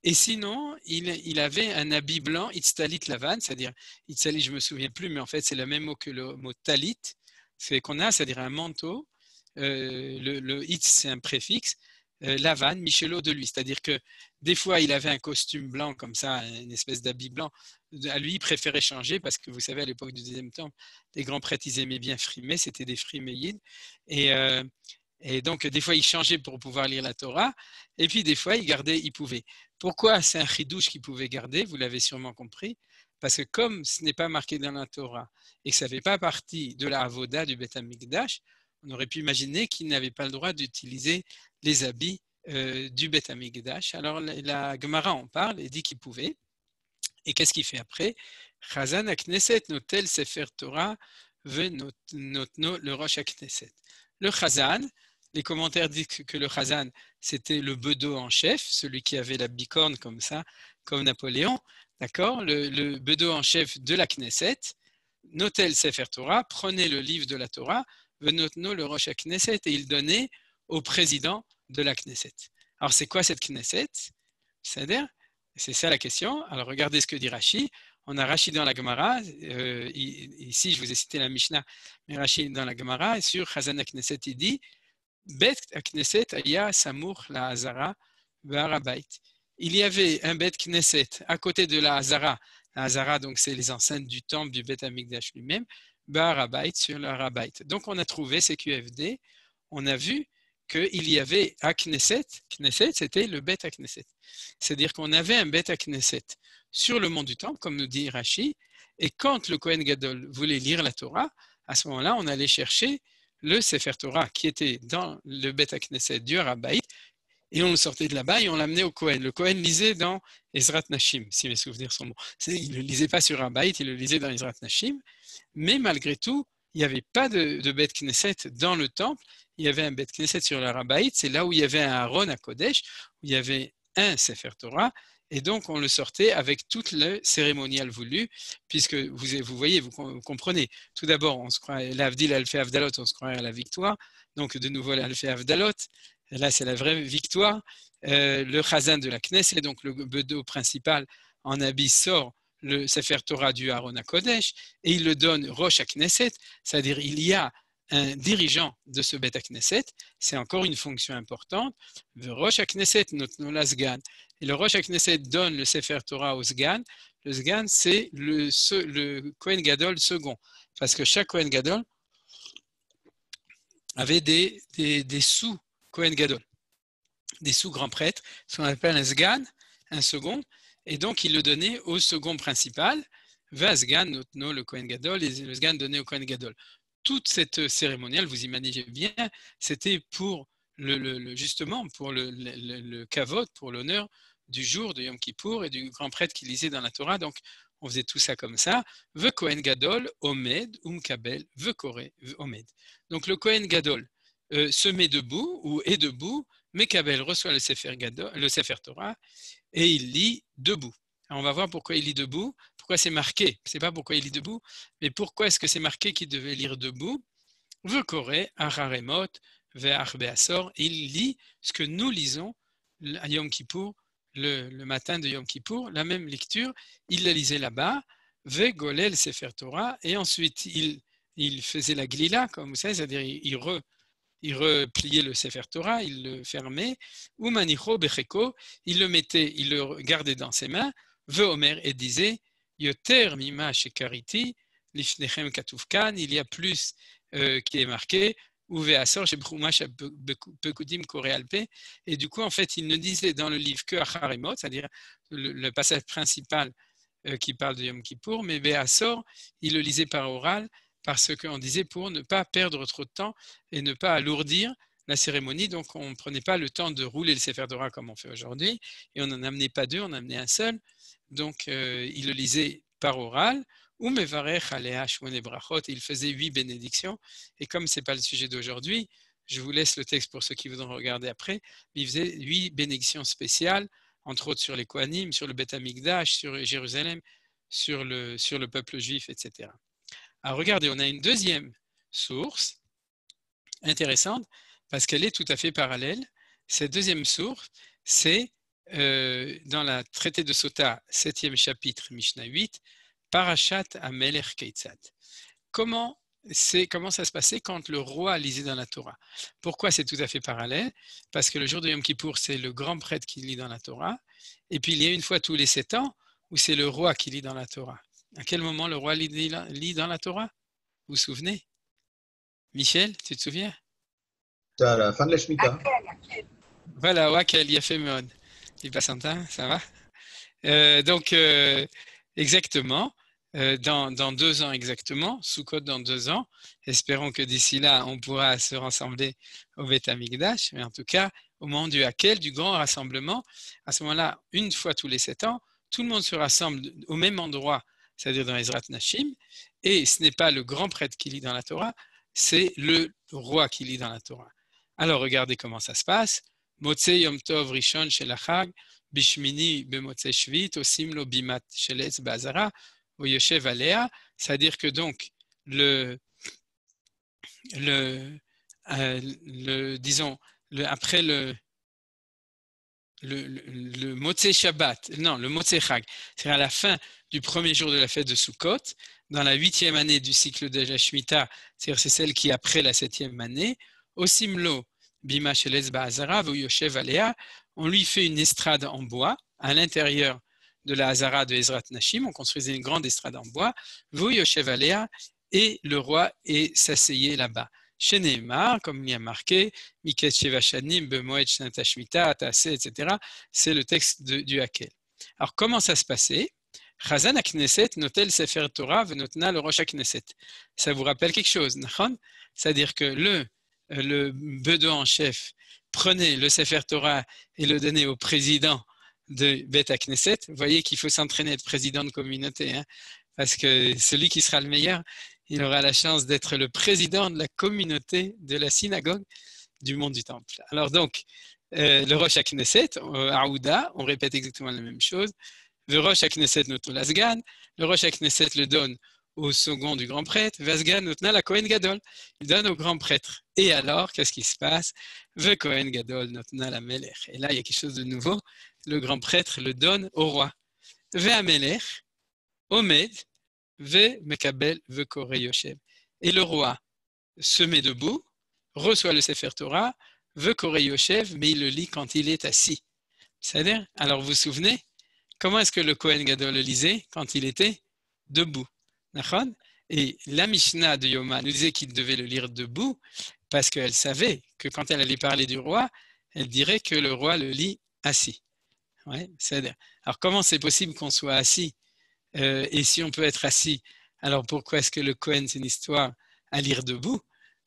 Et sinon, il avait un habit blanc, itztalit lavan, c'est-à-dire, itztalit, je ne me souviens plus, mais en fait, c'est le même mot que le mot talit, c'est qu'on a, c'est-à-dire un manteau. Le itz, c'est un préfixe. Lavan, Michelo de lui, c'est-à-dire que des fois, il avait un costume blanc comme ça, une espèce d'habit blanc. À lui, il préférait changer parce que vous savez, à l'époque du deuxième temple, les grands prêtres, ils aimaient bien frimer, c'était des friméides. Et donc, des fois, il changeait pour pouvoir lire la Torah. Et puis, des fois, il pouvait. Pourquoi c'est un chidouche qu'il pouvait garder? Vous l'avez sûrement compris. Parce que comme ce n'est pas marqué dans la Torah et que ça ne fait pas partie de la avoda du Beth Amikdash, on aurait pu imaginer qu'il n'avait pas le droit d'utiliser les habits du Beth Amikdash. Alors, la Gemara en parle et dit qu'il pouvait. Et qu'est-ce qu'il fait après? Chazan Akneset notel Sefer Torah ve notno le Rosh Akneset. Le Chazan, les commentaires disent que le Chazan, c'était le bedeau en chef, celui qui avait la bicorne comme ça, comme Napoléon, d'accord? Le bedeau en chef de la Knesset, notel Sefer Torah, prenait le livre de la Torah, venotno le Rosh Knesset, et il donnait au président de la Knesset. Alors, c'est quoi cette Knesset? C'est-à-dire, c'est ça la question. Alors, regardez ce que dit Rashi. On a Rashi dans la Gemara. Ici, je vous ai cité la Mishnah, mais Rashi dans la Gemara, sur Chazan Knesset, il dit Bet Knesset aya samour la Hazara Ba'arabait. Il y avait un Bet Knesset à côté de la Hazara. La Hazara, donc, c'est les enceintes du temple du Bet Amikdash lui-même, Ba'arabait, sur le Harabait. Donc, on a trouvé ces QFD. On a vu qu'il y avait à Knesset, Knesset, c'était le Bet à Knesset. C'est-à-dire qu'on avait un Bet à Knesset sur le mont du Temple, comme nous dit Rashi, et quand le Kohen Gadol voulait lire la Torah, à ce moment-là, on allait chercher le Sefer Torah qui était dans le Bet à Knesset du Harabait, et on le sortait de là-bas et on l'amenait au Kohen. Le Kohen lisait dans Ezrat Nashim, si mes souvenirs sont bons. Il ne le lisait pas sur Harabait, il le lisait dans Ezrat Nashim, mais malgré tout, il n'y avait pas de Bet Knesset dans le temple, il y avait un Bet Knesset sur le Harabait, c'est là où il y avait un Aaron à Kodesh, où il y avait un Sefer Torah, et donc on le sortait avec tout le cérémonial voulu, puisque vous voyez, vous comprenez. Tout d'abord, on se croit, l'Avdil, elle fait Avdalot, on se croirait à la victoire, donc de nouveau, elle fait Avdalot, et là c'est la vraie victoire. Le Chazan de la Knesset, donc le bedeau principal en habit sort le Sefer Torah du Aaron à Kodesh, et il le donne Rosh Knesset, c'est-à-dire il y a un dirigeant de ce Bet Knesset, c'est encore une fonction importante. Le Rosh Knesset notno la Sgan. Et le Rosh Knesset donne le Sefer Torah au Sgan. Le Sgan, c'est le Kohen Gadol second. Parce que chaque Kohen Gadol avait des sous Kohen Gadol, des sous grands prêtres, ce qu'on appelle un Sgan, un second. Et donc, il le donnait au second principal. Sgan notno le Kohen Gadol, et le Sgan donnait au Kohen Gadol. Toute cette cérémoniale, vous imaginez bien, c'était pour justement pour le kavod, pour l'honneur du jour de Yom Kippour et du grand prêtre qui lisait dans la Torah. Donc, on faisait tout ça comme ça. Ve Kohen Gadol, Omed, Kabel, Ve Kore, Omed. Donc, le Kohen Gadol se met debout ou est debout, Mekabel reçoit le Sefer Torah et il lit debout. Alors, on va voir pourquoi il lit debout. Pourquoi c'est marqué? C'est pas pourquoi il lit debout, mais pourquoi est-ce que c'est marqué qu'il devait lire debout? Vekore, Araremot, Ve'ach Be'asor. Il lit ce que nous lisons à Yom Kippour, le matin de Yom Kippour, la même lecture. Il la lisait là-bas, Ve'golel Sefer Torah, et ensuite il faisait la glila, comme vous savez, c'est-à-dire il repliait le Sefer Torah, il le fermait, ou manicho becheko, il le gardait dans ses mains, Ve'omer, et disait, Yoter mima shekariti, lifnechem katufkan, il y a plus qui est marqué, ou ve'asor shebchumash pekudim korealpe, et du coup, en fait, il ne disait dans le livre que Acharemot, c'est-à-dire le passage principal qui parle de Yom Kippour, mais ve'asor, il le lisait par oral, parce qu'on disait pour ne pas perdre trop de temps et ne pas alourdir la cérémonie. Donc, on ne prenait pas le temps de rouler le Sefer Torah comme on fait aujourd'hui, et on n'en amenait pas deux, on en amenait un seul. Donc, il le lisait par oral, ou mevarech alea shmone brachot, il faisait 8 bénédictions. Et comme ce n'est pas le sujet d'aujourd'hui, je vous laisse le texte pour ceux qui voudront regarder après, mais il faisait 8 bénédictions spéciales, entre autres sur les Kohanim, sur le Beth Amikdash, sur Jérusalem, sur le peuple juif, etc. Alors regardez, on a une deuxième source intéressante parce qu'elle est tout à fait parallèle. Cette deuxième source, c'est dans la traité de Sota, 7e chapitre, Mishnah 8, Parashat Amelech Keitzad. Comment ça se passait quand le roi lisait dans la Torah? Pourquoi c'est tout à fait parallèle? Parce que le jour de Yom Kippour, c'est le grand prêtre qui lit dans la Torah. Et puis il y a une fois tous les 7 ans où c'est le roi qui lit dans la Torah. À quel moment le roi lit dans la Torah? Vous vous souvenez? Michel, tu te souviens? À la fin de la Shemitah. Voilà, Wakel, Yafé Meod. Il passe un temps, ça va? Exactement. Dans 2 ans exactement, Sukkot dans 2 ans. Espérons que d'ici là, on pourra se rassembler au Beth Amikdash. Mais en tout cas, au moment du Hakel, du grand rassemblement, à ce moment-là, une fois tous les 7 ans, tout le monde se rassemble au même endroit, c'est-à-dire dans Ezrat Nashim. Et ce n'est pas le grand prêtre qui lit dans la Torah, c'est le roi qui lit dans la Torah. Alors, regardez comment ça se passe. Motzei Yom Tov Rishon Shel Hachag, Bishmini Bemotzei Shvit, Osim Lo Bimat Shel Etz Ba'azara, Oyoshev Alea, c'est-à-dire que donc après le Motzei Shabbat, non, le Motzei Chag, c'est à la fin du premier jour de la fête de Sukkot, dans la 8e année du cycle de la Shemitah, c'est-à-dire c'est celle qui est après la 7e année, Osimlo Bima Sheletz Ba'azara, Oyoshev Alea, on lui fait une estrade en bois à l'intérieur de la Hazara de Ezrat Nashim, on construisait une grande estrade en bois, Voyoshev Alea, et le roi s'asseyait là-bas. Chez Nehemar, comme il y a marqué, Miket Sheva Shanim, Bemoed Shnat Hashmita, Atase, etc., c'est le texte du Hakel. Alors, comment ça se passait? Chazan HaKnesset notel Sefer Torah venotna le Rosh HaKnesset. Ça vous rappelle quelque chose, nachon? C'est-à-dire que le bedeau en chef prenait le Sefer Torah et le donnait au président de Beth HaKnesset. Vous voyez qu'il faut s'entraîner à être président de communauté, hein, parce que celui qui sera le meilleur, il aura la chance d'être le président de la communauté de la synagogue du monde du temple. Alors donc, le Rosh HaKnesset, Aouda, on répète exactement la même chose. Le Rosh HaKnesset noto l'Asgan, le Rosh HaKnesset le donne au second du grand prêtre, Vasgan notna la Kohen Gadol, il donne au grand prêtre. Et alors, qu'est-ce qui se passe? Ve Kohen Gadol notna la Melech. Et là, il y a quelque chose de nouveau. Le grand prêtre le donne au roi. Ve Amelech, Omed, Ve Mekabel, Ve Kore Yoshev. Et le roi se met debout, reçoit le Sefer Torah, Ve Kore Yoshev, mais il le lit quand il est assis. C'est-à-dire, alors vous vous souvenez, comment est-ce que le Kohen Gadol le lisait quand il était debout? Et la Mishnah de Yoma nous disait qu'il devait le lire debout parce qu'elle savait que quand elle allait parler du roi, elle dirait que le roi le lit assis. Ouais, c'est-à-dire. Alors comment c'est possible qu'on soit assis et si on peut être assis, alors pourquoi est-ce que le Kohen c'est une histoire à lire debout?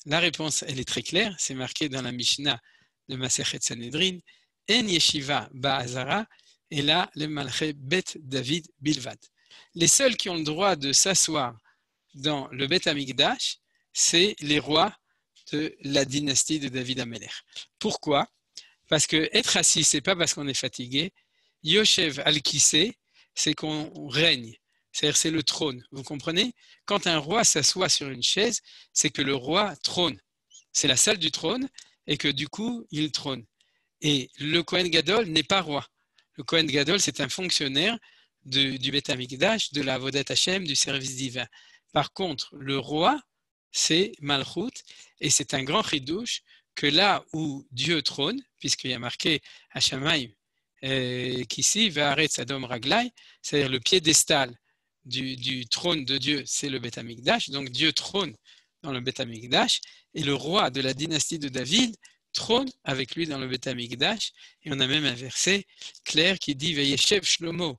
La réponse, elle est très claire, c'est marqué dans la Mishnah de Masechet Sanhedrin, En Yeshiva Ba'azara, et là, le Malché Bet David Bilvad. Les seuls qui ont le droit de s'asseoir dans le Beth Amikdash, c'est les rois de la dynastie de David Amelech. Pourquoi? Parce que être assis, c'est pas parce qu'on est fatigué. Yoshev al-Kissé, c'est qu'on règne. C'est-à-dire c'est le trône. Vous comprenez? Quand un roi s'assoit sur une chaise, c'est que le roi trône. C'est la salle du trône et que du coup, il trône. Et le Kohen Gadol n'est pas roi. Le Kohen Gadol, c'est un fonctionnaire du Beth Amikdash, de la Avodat Hashem, du service divin. Par contre, le roi, c'est Malchut, et c'est un grand chidouche que là où Dieu trône, puisqu'il y a marqué Hashamayim, qu'ici, Va'aretz Adom Raglai, c'est-à-dire le piédestal du trône de Dieu, c'est le Beth Amikdash, donc Dieu trône dans le Beth Amikdash, et le roi de la dynastie de David trône avec lui dans le Beth Amikdash, et on a même un verset clair qui dit Vayeshev Shlomo,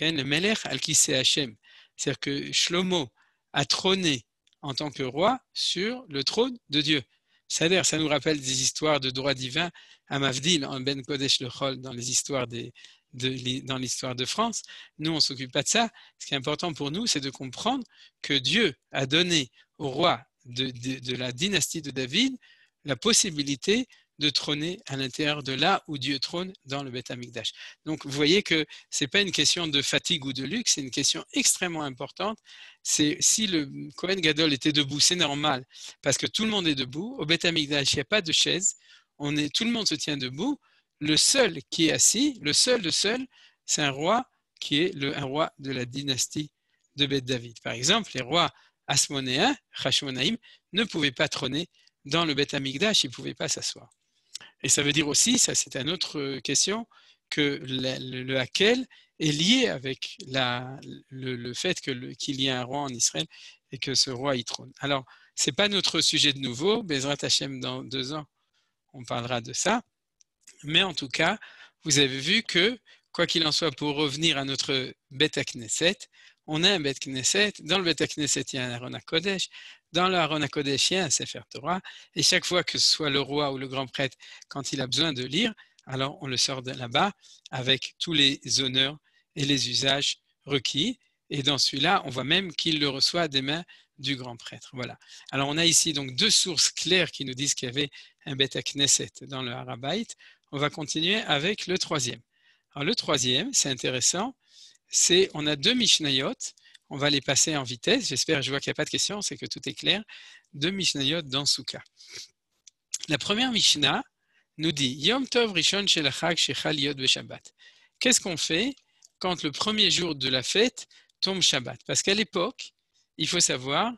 le Melech al-Kissé Hashem, c'est-à-dire que Shlomo a trôné en tant que roi sur le trône de Dieu. C'est-à-dire, ça nous rappelle des histoires de droit divin à Mavdil, en Ben Kodesh le Chol, dans les histoires dans l'histoire de France. Nous, on ne s'occupe pas de ça. Ce qui est important pour nous, c'est de comprendre que Dieu a donné au roi de la dynastie de David la possibilité de trôner à l'intérieur de là où Dieu trône dans le Beth Amikdash. Donc, vous voyez que ce n'est pas une question de fatigue ou de luxe, c'est une question extrêmement importante. C'est si le Kohen Gadol était debout, c'est normal, parce que tout le monde est debout. Au Beth Amikdash, il n'y a pas de chaise. Tout le monde se tient debout. Le seul qui est assis, le seul, c'est un roi qui est un roi de la dynastie de Beth David. Par exemple, les rois Asmonéens, Hashmonaïm, ne pouvaient pas trôner dans le Beth Amikdash, ils ne pouvaient pas s'asseoir. Et ça veut dire aussi, ça c'est une autre question, que le Hakel est lié avec le fait qu'il y ait un roi en Israël et que ce roi y trône. Alors, ce n'est pas notre sujet de nouveau, Bezrat Hashem, dans 2 ans, on parlera de ça. Mais en tout cas, vous avez vu que, quoi qu'il en soit, pour revenir à notre Beth Knesset, on a un Beth Knesset. Dans le Beth Knesset, il y a un Aaron HaKodesh. Dans le Aaron HaKodesh, il y a un Sefer Torah. Et chaque fois que ce soit le roi ou le grand prêtre, quand il a besoin de lire, alors on le sort de là-bas avec tous les honneurs et les usages requis. Et dans celui-là, on voit même qu'il le reçoit des mains du grand prêtre. Voilà. Alors on a ici donc 2 sources claires qui nous disent qu'il y avait un Beth Knesset dans le Harabait. On va continuer avec le 3e. Alors le 3e, c'est intéressant, on a 2 Mishnayot, on va les passer en vitesse, je vois qu'il n'y a pas de questions, c'est que tout est clair, 2 Mishnayot dans Souka. La première Mishnah nous dit Yom Tov Rishon Shel Chag Shechal Yod Beshabbat. Qu'est-ce qu'on fait quand le premier jour de la fête tombe Shabbat? Parce qu'à l'époque, il faut savoir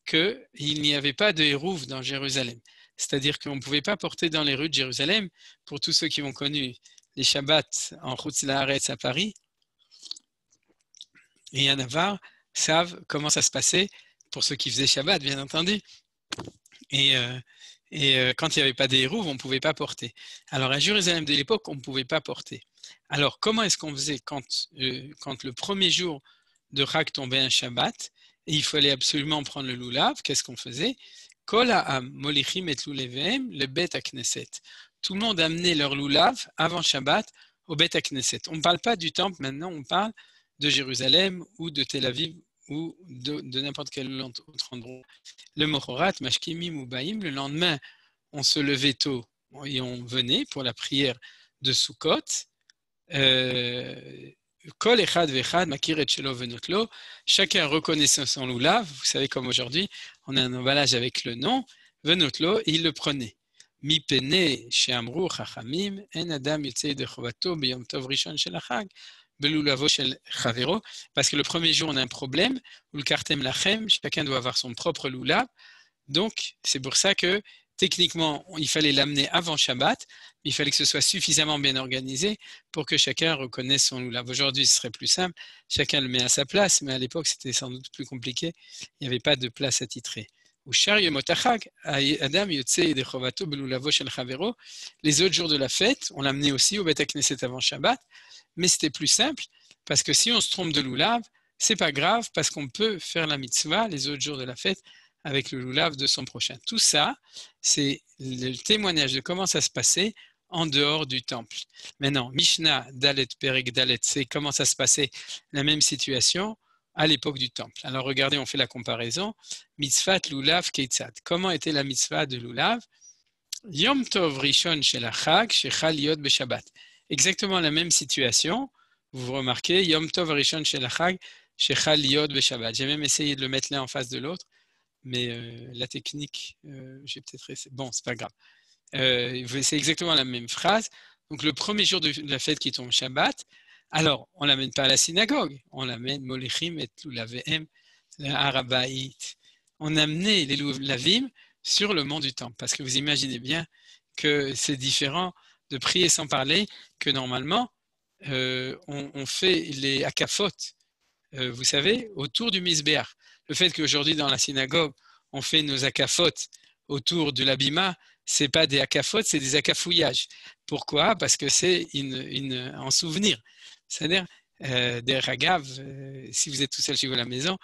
qu'il n'y avait pas de Hérouv dans Jérusalem. C'est-à-dire qu'on ne pouvait pas porter dans les rues de Jérusalem, pour tous ceux qui ont connu les Shabbats en Chutz La'aretz à Paris, et à Navarre, savent comment ça se passait, pour ceux qui faisaient Shabbat, bien entendu. Et quand il n'y avait pas d'Hérouv, on ne pouvait pas porter. Alors à Jérusalem de l'époque, on ne pouvait pas porter. Alors comment est-ce qu'on faisait quand le premier jour de Chag tombait un Shabbat, et il fallait absolument prendre le loulav? Qu'est-ce qu'on faisait? Kol ha'am molichim et loulevehem le Bet HaKnesset. Tout le monde amenait leur loulav avant Shabbat au Bet HaKnesset. On ne parle pas du temple maintenant, on parle de Jérusalem ou de Tel Aviv ou de n'importe quel autre endroit. Le Mochorat, Mashkimim ou Baïm, le lendemain, on se levait tôt et on venait pour la prière de Sukkot. Kol echad vechad makir et shelo venotlo. Chacun reconnaissait son loulav. Vous savez, comme aujourd'hui, on a un emballage avec le nom, venotlo, et il le prenait. Mi pene she'amru chachamim en adam yotzei de chovato b'yom tov rishon shel hachag belulavo shel chavero. Parce que le premier jour, on a un problème, ou le kartem lachem, chacun doit avoir son propre loulav. Donc, c'est pour ça que techniquement, il fallait l'amener avant Shabbat, mais il fallait que ce soit suffisamment bien organisé pour que chacun reconnaisse son loulav. Aujourd'hui, ce serait plus simple, chacun le met à sa place, mais à l'époque, c'était sans doute plus compliqué, il n'y avait pas de place attitrée. Les autres jours de la fête, on l'amenait aussi au Beth Knesset avant Shabbat, mais c'était plus simple, parce que si on se trompe de loulav, c'est pas grave, parce qu'on peut faire la mitzvah les autres jours de la fête avec le loulav de son prochain. Tout ça, c'est le témoignage de comment ça se passait en dehors du temple. Maintenant, Mishnah, Dalet, Perek, Dalet, c'est comment ça se passait, la même situation à l'époque du temple. Alors regardez, on fait la comparaison. Mitzvat, Lulav, Keitzad. Comment était la mitzvah de Lulav? Yom Tov Rishon Shel Chag, Shechal Yod Beshabbat. Exactement la même situation. Vous remarquez, Yom Tov Rishon Shel Chag, Shechal Yod Beshabbat. J'ai même essayé de le mettre l'un en face de l'autre, mais la technique, j'ai peut-être essayé. Bon, c'est pas grave. C'est exactement la même phrase. Donc le premier jour de la fête qui tombe Shabbat, alors on ne l'amène pas à la synagogue, on l'amène Molichim et Loulavem, Harabaït. On amenait les Loulavim sur le mont du Temple, parce que vous imaginez bien que c'est différent de prier sans parler, que normalement on fait les akafot, vous savez, autour du Misbéach. Le fait qu'aujourd'hui dans la synagogue, on fait nos akafot autour de l'abima, ce n'est pas des akafot, c'est des akafouillages. Pourquoi? Parce que c'est en souvenir. C'est-à-dire, des ragav, si vous êtes tout seul chez vous à la maison,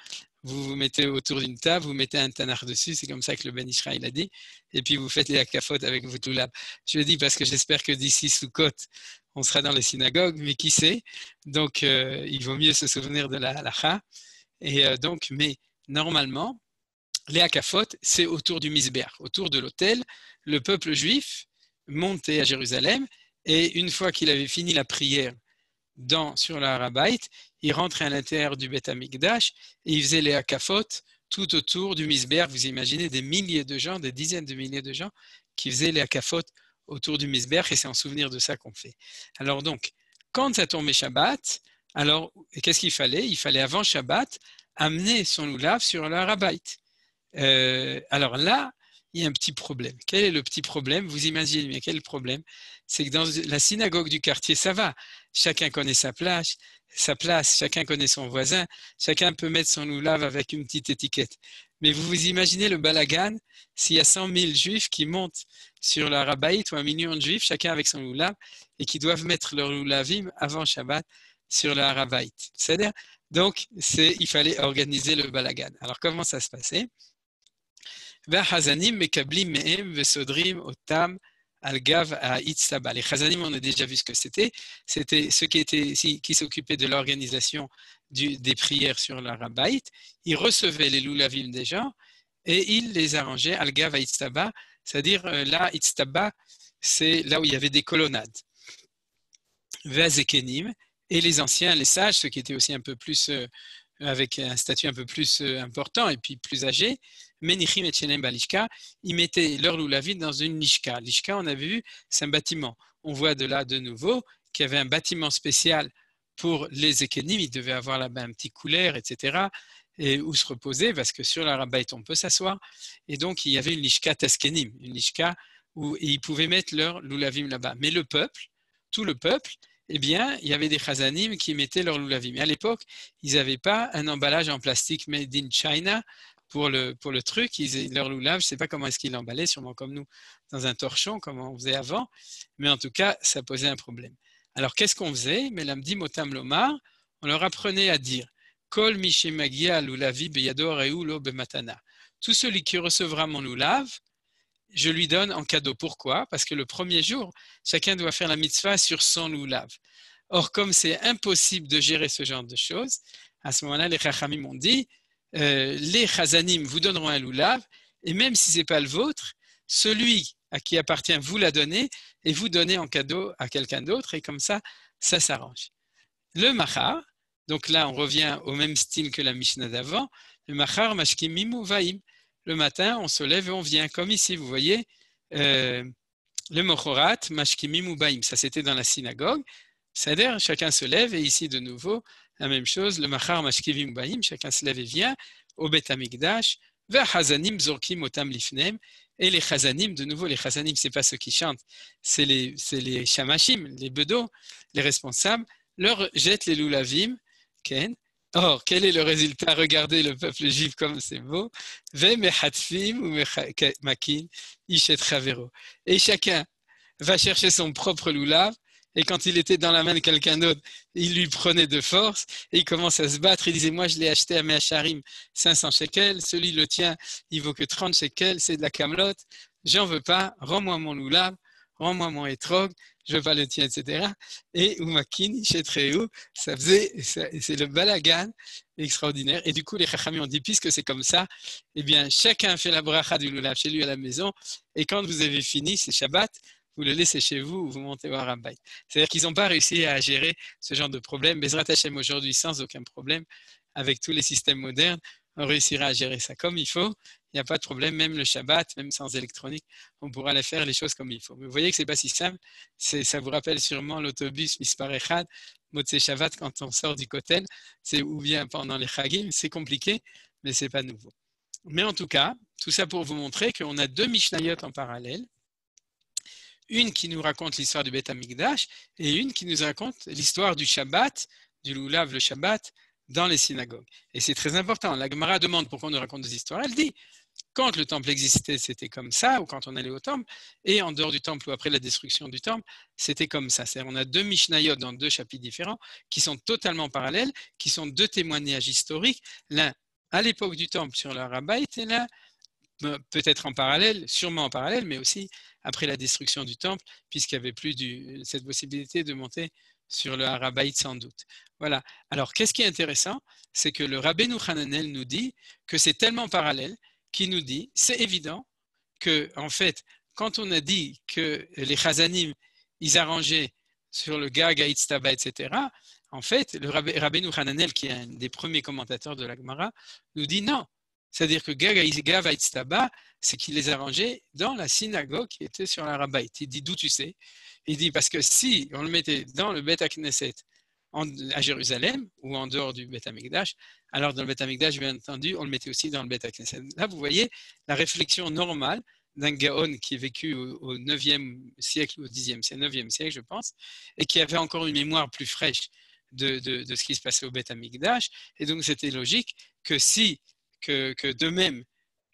vous vous mettez autour d'une table, vous mettez un tanar dessus, c'est comme ça que le Ben Ishra il a dit, et puis vous faites les akafot avec vos toulab. Je le dis parce que j'espère que d'ici Sukkot, on sera dans les synagogues, mais qui sait? Donc, il vaut mieux se souvenir de la halacha. Et donc, mais normalement, les akafot, c'est autour du misbéach, autour de l'autel. Le peuple juif monter à Jérusalem et une fois qu'il avait fini la prière sur le Har Habayit, il rentrait à l'intérieur du Beth Amikdash et il faisait les hakafot tout autour du Misber. Vous imaginez des milliers de gens, des dizaines de milliers de gens qui faisaient les hakafot autour du Misber et c'est en souvenir de ça qu'on fait. Alors donc, quand ça tombait Shabbat, alors qu'est-ce qu'il fallait? Il fallait avant Shabbat amener son loulav sur le Har Habayit. Alors là, il y a un petit problème. Quel est le petit problème? Vous imaginez bien quel est le problème? C'est que dans la synagogue du quartier, ça va. Chacun connaît sa place, chacun connaît son voisin, chacun peut mettre son loulav avec une petite étiquette. Mais vous imaginez le balagan s'il y a 100 000 juifs qui montent sur le Har Habayit ou 1 million de juifs, chacun avec son loulav, et qui doivent mettre leur loulavim avant Shabbat sur le Har Habayit. C'est-à-dire, donc, il fallait organiser le balagan. Alors, comment ça se passait? Les chazanim, on a déjà vu ce que c'était. C'était ceux qui s'occupaient de l'organisation des prières sur le Har Habayit. Ils recevaient les loulavim des gens et ils les arrangeaient al-gav ha'itstaba, c'est-à-dire là, itztaba, c'est là où il y avait des colonnades. Ve'azekenim, et les anciens, les sages, ceux qui étaient aussi un peu plus avec un statut un peu plus important et puis plus âgé, Menichim et Chenem Balishka, ils mettaient leur loulavim dans une lishka. Lishka, on avait vu, c'est un bâtiment. On voit de là de nouveau qu'il y avait un bâtiment spécial pour les Ekenim. Ils devaient avoir là-bas un petit couloir, etc., et où se reposer, parce que sur la Har Habayit, on peut s'asseoir. Et donc, il y avait une lishka taskenim, une lishka où ils pouvaient mettre leur loulavim là-bas. Mais le peuple, tout le peuple, eh bien, il y avait des chazanim qui mettaient leur loulavim. À l'époque, ils n'avaient pas un emballage en plastique made in China pour le truc. Leur loulav, je ne sais pas comment est-ce qu'ils l'emballaient, sûrement comme nous, dans un torchon, comme on faisait avant. Mais en tout cas, ça posait un problème. Alors, qu'est-ce qu'on faisait? Melamdi motam lomar, on leur apprenait à dire Kol mishemagia lulavi beyado reu lo bematana. Tout celui qui recevra mon loulav, je lui donne en cadeau. Pourquoi? Parce que le premier jour, chacun doit faire la mitzvah sur son loulav. Or, comme c'est impossible de gérer ce genre de choses, à ce moment-là, les chachamim ont dit, les chazanim vous donneront un loulav, et même si ce n'est pas le vôtre, celui à qui appartient, vous la donnez, et vous donnez en cadeau à quelqu'un d'autre, et comme ça, ça s'arrange. Le machar, donc là, on revient au même style que la Mishnah d'avant, le machar mashkimim uvaim. Le matin, on se lève et on vient, comme ici, vous voyez, le mochorat, mashkimim ubaim, ça c'était dans la synagogue, c'est-à-dire chacun se lève et ici de nouveau, la même chose, le machar mashkimim ubaim, chacun se lève et vient, au Beth Amikdash, vers chazanim zorkim otam lifnem, et les chazanim, de nouveau, les chazanim, ce n'est pas ceux qui chantent, c'est les shamashim, les bedos, les responsables, leur jettent les loulavim, ken. Or, quel est le résultat? Regardez le peuple juif comme c'est beau. Et chacun va chercher son propre loulav. Et quand il était dans la main de quelqu'un d'autre, il lui prenait de force. Et il commence à se battre. Il disait, moi, je l'ai acheté à Meacharim 500 shekels. Celui le tien, il vaut que 30 shekels. C'est de la camelote. J'en veux pas. Rends-moi mon loulav. Rends-moi mon étrog, je veux pas le tien, etc. Et Umakin, Chetreu, ça faisait, c'est le balagan extraordinaire. Et du coup, les chachamim ont dit, puisque c'est comme ça, eh bien, chacun fait la bracha du loulav chez lui à la maison. Et quand vous avez fini, c'est Shabbat, vous le laissez chez vous ou vous montez au Har Habayit. C'est-à-dire qu'ils n'ont pas réussi à gérer ce genre de problème. Bezrat Hashem aujourd'hui, sans aucun problème, avec tous les systèmes modernes, on réussira à gérer ça comme il faut. Il n'y a pas de problème, même le Shabbat, même sans électronique, on pourra aller faire les choses comme il faut. Mais vous voyez que ce n'est pas si simple. Ça vous rappelle sûrement l'autobus Mispar Echad, Motzei Shabbat, quand on sort du Kotel, c'est ou bien pendant les Chagim, c'est compliqué, mais ce n'est pas nouveau. Mais en tout cas, tout ça pour vous montrer qu'on a deux Mishnayot en parallèle. Une qui nous raconte l'histoire du Beth Amikdash et une qui nous raconte l'histoire du Shabbat, du Lulav le Shabbat, dans les synagogues. Et c'est très important. La Gemara demande pourquoi on nous raconte des histoires. Elle dit, quand le temple existait, c'était comme ça, ou quand on allait au temple, et en dehors du temple ou après la destruction du temple, c'était comme ça. C'est-à-dire, on a deux Mishnayot dans deux chapitres différents qui sont totalement parallèles, qui sont deux témoignages historiques, l'un à l'époque du temple sur le Har Habayit et l'un peut-être en parallèle, sûrement en parallèle, mais aussi après la destruction du temple, puisqu'il n'y avait plus cette possibilité de monter sur le Har Habayit sans doute. Voilà. Alors, qu'est-ce qui est intéressant? C'est que le Rabbeinu Hananel nous dit que c'est tellement parallèle qu'il nous dit, c'est évident que, en fait, quand on a dit que les Chazanim, ils arrangeaient sur le Gag, Haïtztaba, etc., en fait, le Rabbeinu Hananel, qui est un des premiers commentateurs de la Gemara, nous dit non. C'est-à-dire que Gag, Haïtztaba, c'est qu'il les arrangeait dans la synagogue qui était sur la Rabbait. Il dit d'où tu sais? Il dit parce que si on le mettait dans le Beth Knesset à Jérusalem ou en dehors du Beth Amikdash, alors dans le Beth Amikdash, bien entendu, on le mettait aussi dans le Beth Knesset. Là, vous voyez la réflexion normale d'un Gaon qui est vécu au 9e siècle ou au 10e, c'est 9e siècle, je pense, et qui avait encore une mémoire plus fraîche de ce qui se passait au Beth Amikdash. Et donc, c'était logique que de même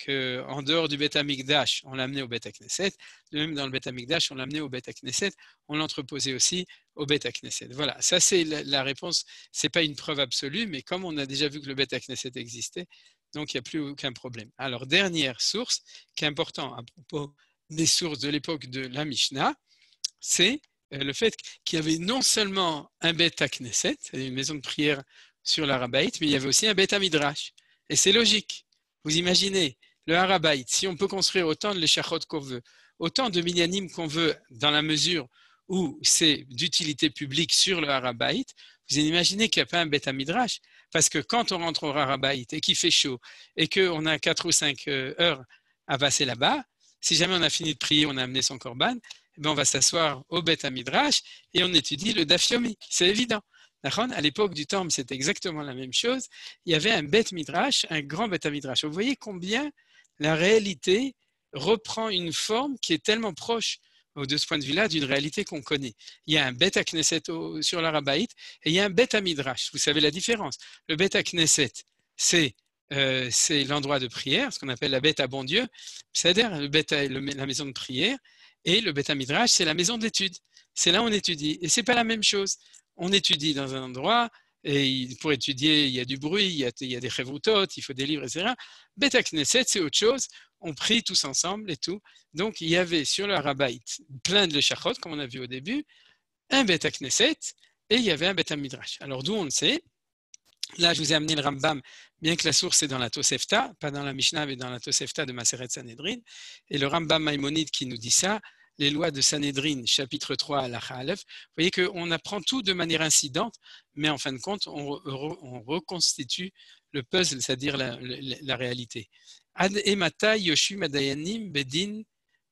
qu'en dehors du Beth Amikdash, on l'amenait au Beth Knesset, de même dans le Beth Amikdash, on l'amenait au Beth Knesset, on l'entreposait aussi au Beth Knesset. Voilà, ça c'est la réponse. Ce n'est pas une preuve absolue, mais comme on a déjà vu que le Beth Knesset existait, donc il n'y a plus aucun problème. Alors, dernière source qui est importante à propos des sources de l'époque de la Mishnah, c'est le fait qu'il y avait non seulement un Beth Knesset, une maison de prière sur la Rabbait, mais il y avait aussi un Beth Midrash. Et c'est logique. Vous imaginez, le Harabait, si on peut construire autant de l'échachot qu'on veut, autant de minyanim qu'on veut, dans la mesure où c'est d'utilité publique sur le Harabait, vous imaginez qu'il n'y a pas un Beth Midrash. Parce que quand on rentre au Harabait et qu'il fait chaud et qu'on a 4 ou 5 heures à passer là-bas, si jamais on a fini de prier, on a amené son korban, on va s'asseoir au Beth Midrash et on étudie le Daf Yomi. C'est évident. À l'époque du Temple, c'était exactement la même chose. Il y avait un Beth Midrash, un grand Beth Midrash. Vous voyez combien la réalité reprend une forme qui est tellement proche, de ce point de vue-là, d'une réalité qu'on connaît. Il y a un Beth Knesset sur la Rabbait et il y a un Beth Midrash. Vous savez la différence. Le Beth Knesset, c'est l'endroit de prière, ce qu'on appelle la Beth à bon Dieu, c'est-à-dire la maison de prière, et le Beth Midrash, c'est la maison d'étude. C'est là où on étudie. Et ce n'est pas la même chose. On étudie dans un endroit, et pour étudier, il y a du bruit, il y a des chevrutot, il faut des livres, etc. Beth Knesset, c'est autre chose. On prie tous ensemble et tout. Donc, il y avait sur le Harabait plein de l'échachot, comme on a vu au début, un Beth Knesset, et il y avait un Beth Midrash. Alors, d'où on le sait? Là, je vous ai amené le Rambam, bien que la source est dans la Tosefta, pas dans la Mishnah, mais dans la Tosefta de Maseret Sanhedrin. Et le Rambam Maïmonide qui nous dit ça, les lois de Sanhedrin, chapitre 3, Halacha Aleph, vous voyez qu'on apprend tout de manière incidente, mais en fin de compte, on reconstitue le puzzle, c'est-à-dire la réalité. Ad emata yoshim adayanim bedin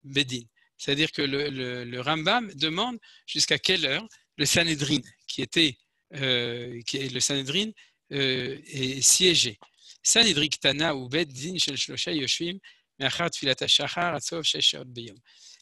bedin. C'est-à-dire que le Rambam demande jusqu'à quelle heure le Sanhedrin, le Sanhedrin est siégé. Sanhedrin Ktana ou Bedin shel shlosha yoshim me'achar tfilat hashachar atzov shesh shaot beyom.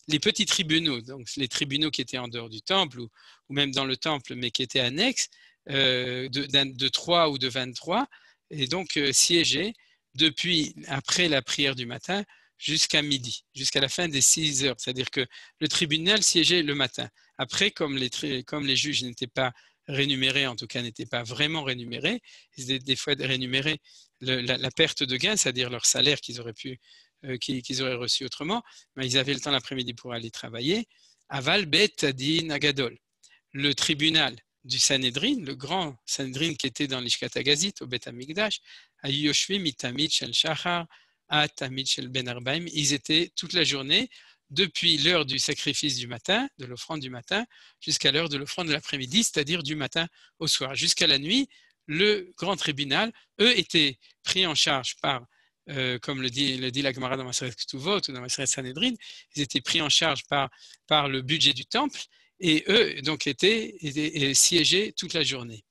Les petits tribunaux, donc les tribunaux qui étaient en dehors du temple ou même dans le temple mais qui étaient annexes, de 3 ou de 23, et donc siégés depuis après la prière du matin jusqu'à midi, jusqu'à la fin des 6 heures. C'est-à-dire que le tribunal siégeait le matin. Après, comme les juges n'étaient pas rémunérés, en tout cas n'étaient pas vraiment rémunérés, ils étaient des fois rémunérés la perte de gain, c'est-à-dire leur salaire qu'ils auraient reçu autrement, mais ils avaient le temps l'après-midi pour aller travailler. Aval bet din agadol, le tribunal du Sanhedrin, le grand Sanhedrin qui était dans l'Ishkat Agazit, au Beth Amikdash, à Yoshvi mitamid shel shachar à tamid shel ben arbaim, ils étaient toute la journée, depuis l'heure du sacrifice du matin, de l'offrande du matin, jusqu'à l'heure de l'offrande de l'après-midi, c'est-à-dire du matin au soir. Jusqu'à la nuit, le grand tribunal, eux, étaient pris en charge par, comme le dit la Gemara dans Maseret Ketuvot ou dans Maseret Sanhedrin, ils étaient pris en charge par le budget du temple, et eux, donc, étaient siégés toute la journée.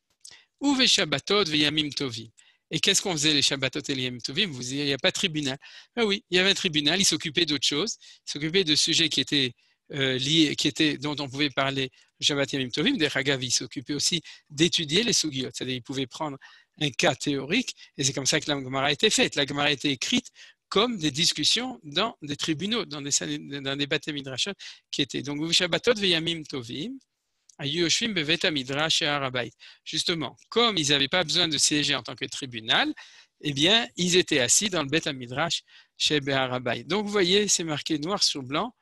Uve Shabbatot ve Yamim Tovim. Et qu'est-ce qu'on faisait les Shabbatot et les Yamim Tovim? Vous disiez, il n'y a pas de tribunal. Ben oui, il y avait un tribunal, il s'occupait d'autres choses, il s'occupait de sujets qui étaient liés, dont on pouvait parler le Shabbat Yamim Tovim. Des Hagav, il s'occupait aussi d'étudier les Sugiot, c'est-à-dire il pouvait prendre un cas théorique, et c'est comme ça que la Gemara a été faite. La Gemara a été écrite comme des discussions dans des tribunaux, dans des Bate Midrashot qui étaient. Donc, Uve Shabbatot ve Yamim Tovim, Yoshvim bevet midrash et Harabait. Justement, comme ils n'avaient pas besoin de siéger en tant que tribunal, eh bien, ils étaient assis dans le Bet Midrash chez Harabait. Donc, vous voyez, c'est marqué noir sur blanc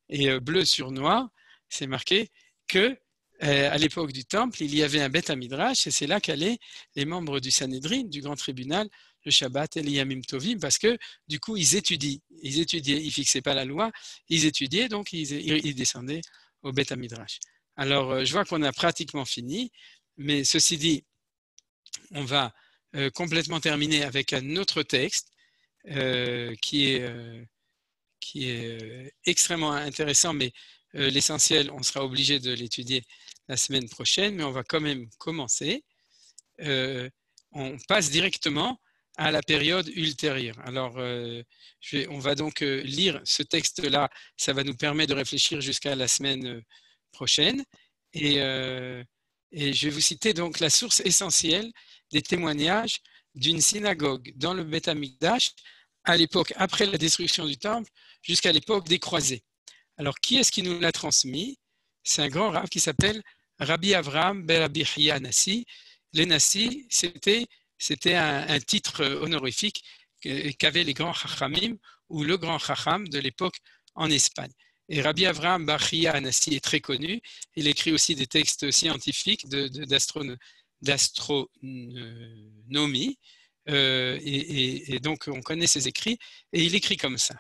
et bleu sur noir. C'est marqué que à l'époque du temple, il y avait un Beth Midrash et c'est là qu'allaient les membres du Sanhédrin, du grand tribunal, le Shabbat et les Yamim Tovim, parce que du coup, ils étudiaient, ils fixaient pas la loi, ils étudiaient, donc ils descendaient au Beth Midrash. Alors, je vois qu'on a pratiquement fini, mais ceci dit, on va complètement terminer avec un autre texte qui est extrêmement intéressant, mais l'essentiel, on sera obligé de l'étudier la semaine prochaine, mais on va quand même commencer. On passe directement à la période ultérieure. Alors, on va donc lire ce texte-là. Ça va nous permettre de réfléchir jusqu'à la semaine prochaine. Et je vais vous citer donc la source essentielle des témoignages d'une synagogue dans le Beth Amikdash à l'époque après la destruction du temple jusqu'à l'époque des croisés. Alors, qui est-ce qui nous l'a transmis? C'est un grand rabbin qui s'appelle Rabbi Avraham ben Rabbi Chia Nassi. Les Nassi, c'était un titre honorifique qu'avaient les grands Chachamim ou le grand Chacham de l'époque en Espagne. Et Rabbi Avraham ben Chia Nassi est très connu. Il écrit aussi des textes scientifiques d'astronomie. Et donc, on connaît ses écrits. Et il écrit comme ça.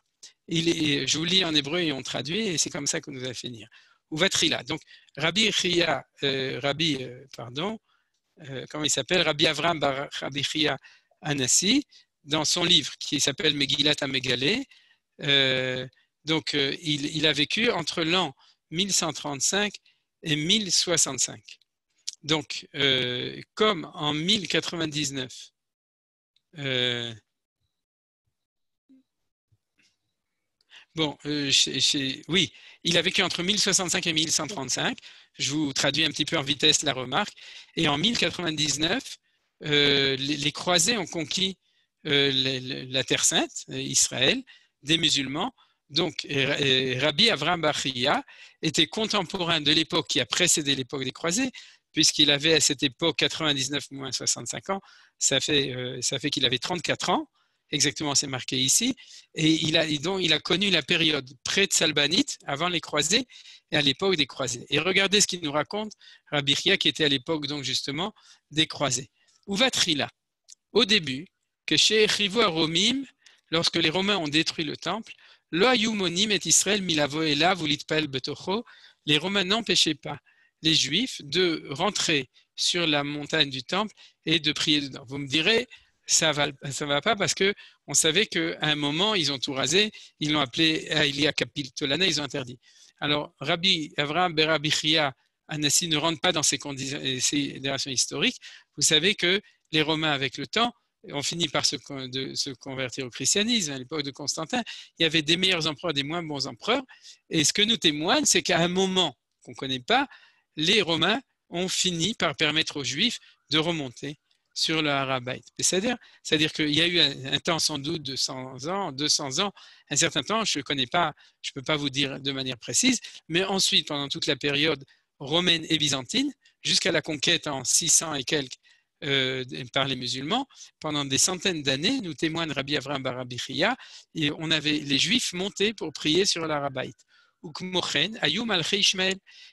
Je vous lis en hébreu et on traduit, et c'est comme ça que nous allons finir. Uvatrila. Donc, Rabbi Avraham bar Rabbi Chia Anassi, dans son livre qui s'appelle Megillat Amegalé, il a vécu entre l'an 1135 et 1065. Donc, comme en 1099, oui, il a vécu entre 1065 et 1135. Je vous traduis un petit peu en vitesse la remarque. Et en 1099, les croisés ont conquis la Terre Sainte, Israël, des musulmans. Donc, Rabbi Avraham bar Chia était contemporain de l'époque qui a précédé l'époque des croisés, puisqu'il avait à cette époque 99 moins 65 ans. Ça fait qu'il avait 34 ans. Exactement, c'est marqué ici. Et il a connu la période pré-Tsalbanite, avant les croisés, et à l'époque des croisés. Et regardez ce qu'il nous raconte, Rabbi Chia, qui était à l'époque, donc justement, des croisés. Uvatrila, au début, que chez Chivu Romim, lorsque les Romains ont détruit le temple, Lo hayu monim et Israël milavo elav ulitpel betocho, les Romains n'empêchaient pas les Juifs de rentrer sur la montagne du temple et de prier dedans. Vous me direz, ça va pas parce que on savait qu'à un moment ils ont tout rasé, ils l'ont appelé Elia Kapiltolana, ils ont interdit. Alors Rabbi Avraham ben Rabbi Chia Anassi ne rentre pas dans ces considérations historiques. Vous savez que les Romains avec le temps ont fini par se convertir au christianisme. À l'époque de Constantin, il y avait des meilleurs empereurs, des moins bons empereurs. Et ce que nous témoigne, c'est qu'à un moment qu'on ne connaît pas, les Romains ont fini par permettre aux Juifs de remonter sur le Harabait. C'est-à-dire qu'il y a eu un temps sans doute de 100 ans, 200 ans, un certain temps, je ne connais pas, je ne peux pas vous dire de manière précise, mais ensuite, pendant toute la période romaine et byzantine, jusqu'à la conquête en 600 et quelques par les musulmans, pendant des centaines d'années, nous témoigne Rabbi Avraham bar Rabbi Chia, et on avait les Juifs montés pour prier sur le Harabait.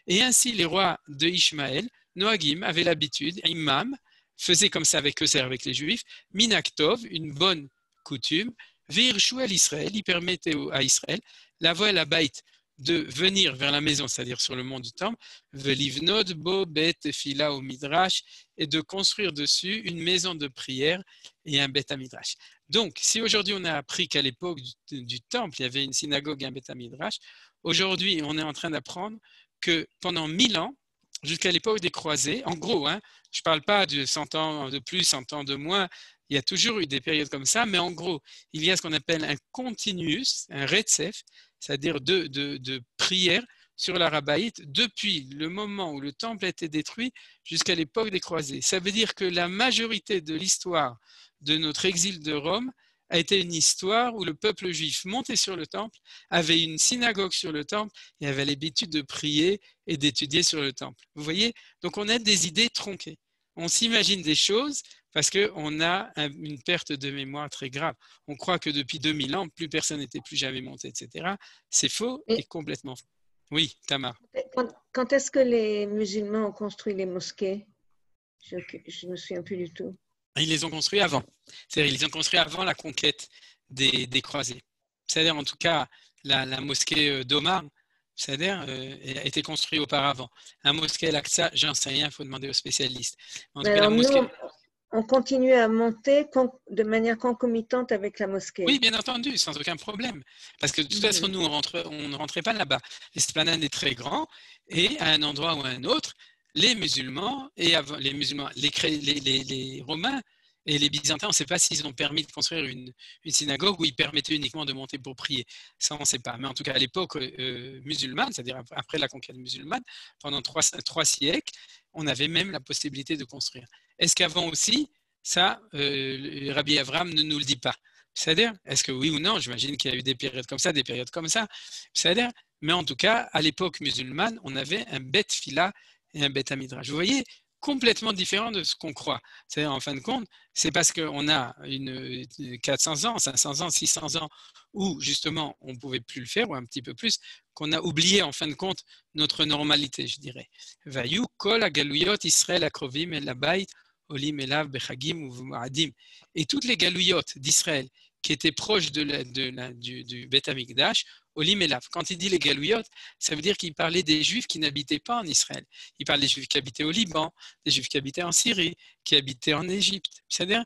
Et ainsi, les rois de Ishmaël, Noagim, avaient l'habitude, imam, faisait comme ça avec eux, c'est avec les Juifs, Minaktov, une bonne coutume, Virchou al Israël, il permettait à Israël, la voie à la baït, de venir vers la maison, c'est-à-dire sur le mont du temple, Velivnod bo bet fila au midrash, et de construire dessus une maison de prière et un bet midrash. Donc, si aujourd'hui on a appris qu'à l'époque du temple, il y avait une synagogue et un bet midrash, aujourd'hui on est en train d'apprendre que pendant 1000 ans, jusqu'à l'époque des croisés, en gros, je ne parle pas de 100 ans de plus, 100 ans de moins, il y a toujours eu des périodes comme ça, mais en gros, il y a ce qu'on appelle un continuus, un retsef, c'est-à-dire de prière sur l'Arabaïte depuis le moment où le temple a été détruit jusqu'à l'époque des croisés. Ça veut dire que la majorité de l'histoire de notre exil de Rome a été une histoire où le peuple juif montait sur le temple, avait une synagogue sur le temple et avait l'habitude de prier et d'étudier sur le temple. Vous voyez? Donc on a des idées tronquées. On s'imagine des choses parce qu'on a une perte de mémoire très grave. On croit que depuis 2000 ans, plus personne n'était plus jamais monté, etc. C'est faux et complètement faux. Oui, Tamar. Quand est-ce que les musulmans ont construit les mosquées? Je ne me souviens plus du tout. Ils les ont construits avant. C'est-à-dire ils les ont construits avant la conquête des croisés. C'est-à-dire en tout cas la mosquée d'Omar, c'est-à-dire a été construite auparavant. La mosquée Al-Aqsa, j'en sais rien, il faut demander aux spécialistes. En tout cas, la mosquée... on continue à monter de manière concomitante avec la mosquée. Oui, bien entendu, sans aucun problème. Parce que de toute façon, nous, on ne rentrait pas là-bas. L'esplanade est très grand et à un endroit ou à un autre, les musulmans, les Romains et les Byzantins, on ne sait pas s'ils ont permis de construire une synagogue ou ils permettaient uniquement de monter pour prier. Ça, on ne sait pas. Mais en tout cas, à l'époque musulmane, c'est-à-dire après la conquête musulmane, pendant 3 siècles, on avait même la possibilité de construire. Est-ce qu'avant aussi, ça, Rabbi Avram ne nous le dit pas. C'est-à-dire, est-ce que oui ou non? J'imagine qu'il y a eu des périodes comme ça, des périodes comme ça. C'est-à-dire, mais en tout cas, à l'époque musulmane, on avait un Beth Fila et un Beth Midrash. Vous voyez, complètement différent de ce qu'on croit. C'est-à-dire, en fin de compte, c'est parce qu'on a 400 ans, 500 ans, 600 ans où justement on ne pouvait plus le faire, ou un petit peu plus, qu'on a oublié en fin de compte notre normalité, je dirais. Vayu kol agaluyot Israël akrovim el habayit olim elav bechagim ou mu'adim. Et toutes les galouillottes d'Israël qui étaient proches du Beth Amikdash, olim elav. Quand il dit les galouillottes, ça veut dire qu'il parlait des Juifs qui n'habitaient pas en Israël. Il parle des Juifs qui habitaient au Liban, des Juifs qui habitaient en Syrie, qui habitaient en Égypte. C'est-à-dire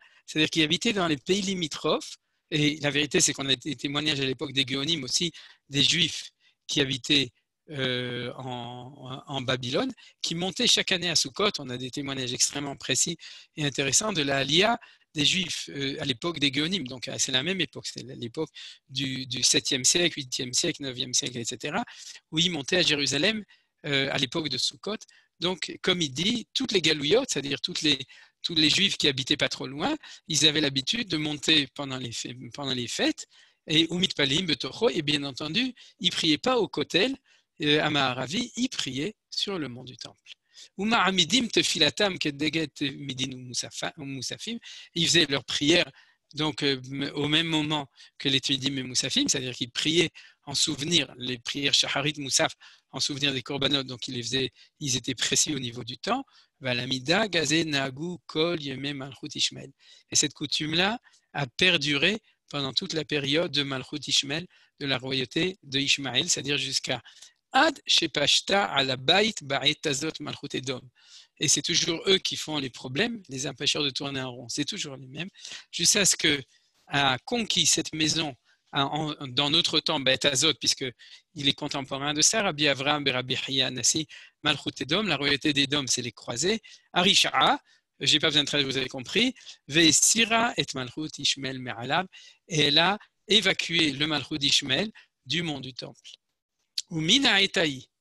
qu'ils habitaient dans les pays limitrophes. Et la vérité, c'est qu'on a des témoignages à l'époque des Géonim aussi, des Juifs qui habitaient en Babylone, qui montaient chaque année à Sukkot. On a des témoignages extrêmement précis et intéressants de la Aliyah des Juifs à l'époque des Géonim. Donc c'est la même époque, c'est l'époque du 7e siècle, 8e siècle, 9e siècle, etc., où ils montaient à Jérusalem à l'époque de Sukkot. Donc, comme il dit, toutes les galouillottes, c'est-à-dire tous les Juifs qui habitaient pas trop loin, ils avaient l'habitude de monter pendant les fêtes, et Umit Palim Betocho, et bien entendu, ils ne priaient pas au Kotel, à Maharavi, ils priaient sur le mont du Temple. Ils faisaient leur prière donc, au même moment que les Tvidim et Moussafim, c'est-à-dire qu'ils priaient en souvenir, les prières Shaharit Moussaf, en souvenir des Korbanot, donc ils étaient précis au niveau du temps. Valamida, Gazé, Nagu, Kol, Yemem, Malchut, Ishmael. Et cette coutume-là a perduré pendant toute la période de Malchut Ishmael, de la royauté de Ishmaël, c'est-à-dire jusqu'à Ad Shepashta ala Bait Ba'et Azot Malchut Edom. Et c'est toujours eux qui font les problèmes, les empêcheurs de tourner en rond. C'est toujours les mêmes. Jusqu'à ce qu'a conquis cette maison dans notre temps, Ba'et Azot, puisqu'il est contemporain de ça, Rabbi Avraham et Rabbi Hiya Nassi, Malchut Edom, la royauté d'Edom, c'est les croisés. Arisha'a, je n'ai pas besoin de traduire, vous avez compris. Ve'sira et Malchut Ishmael Me'alav, et elle a évacué le Malchut d'Ishmael du mont du Temple.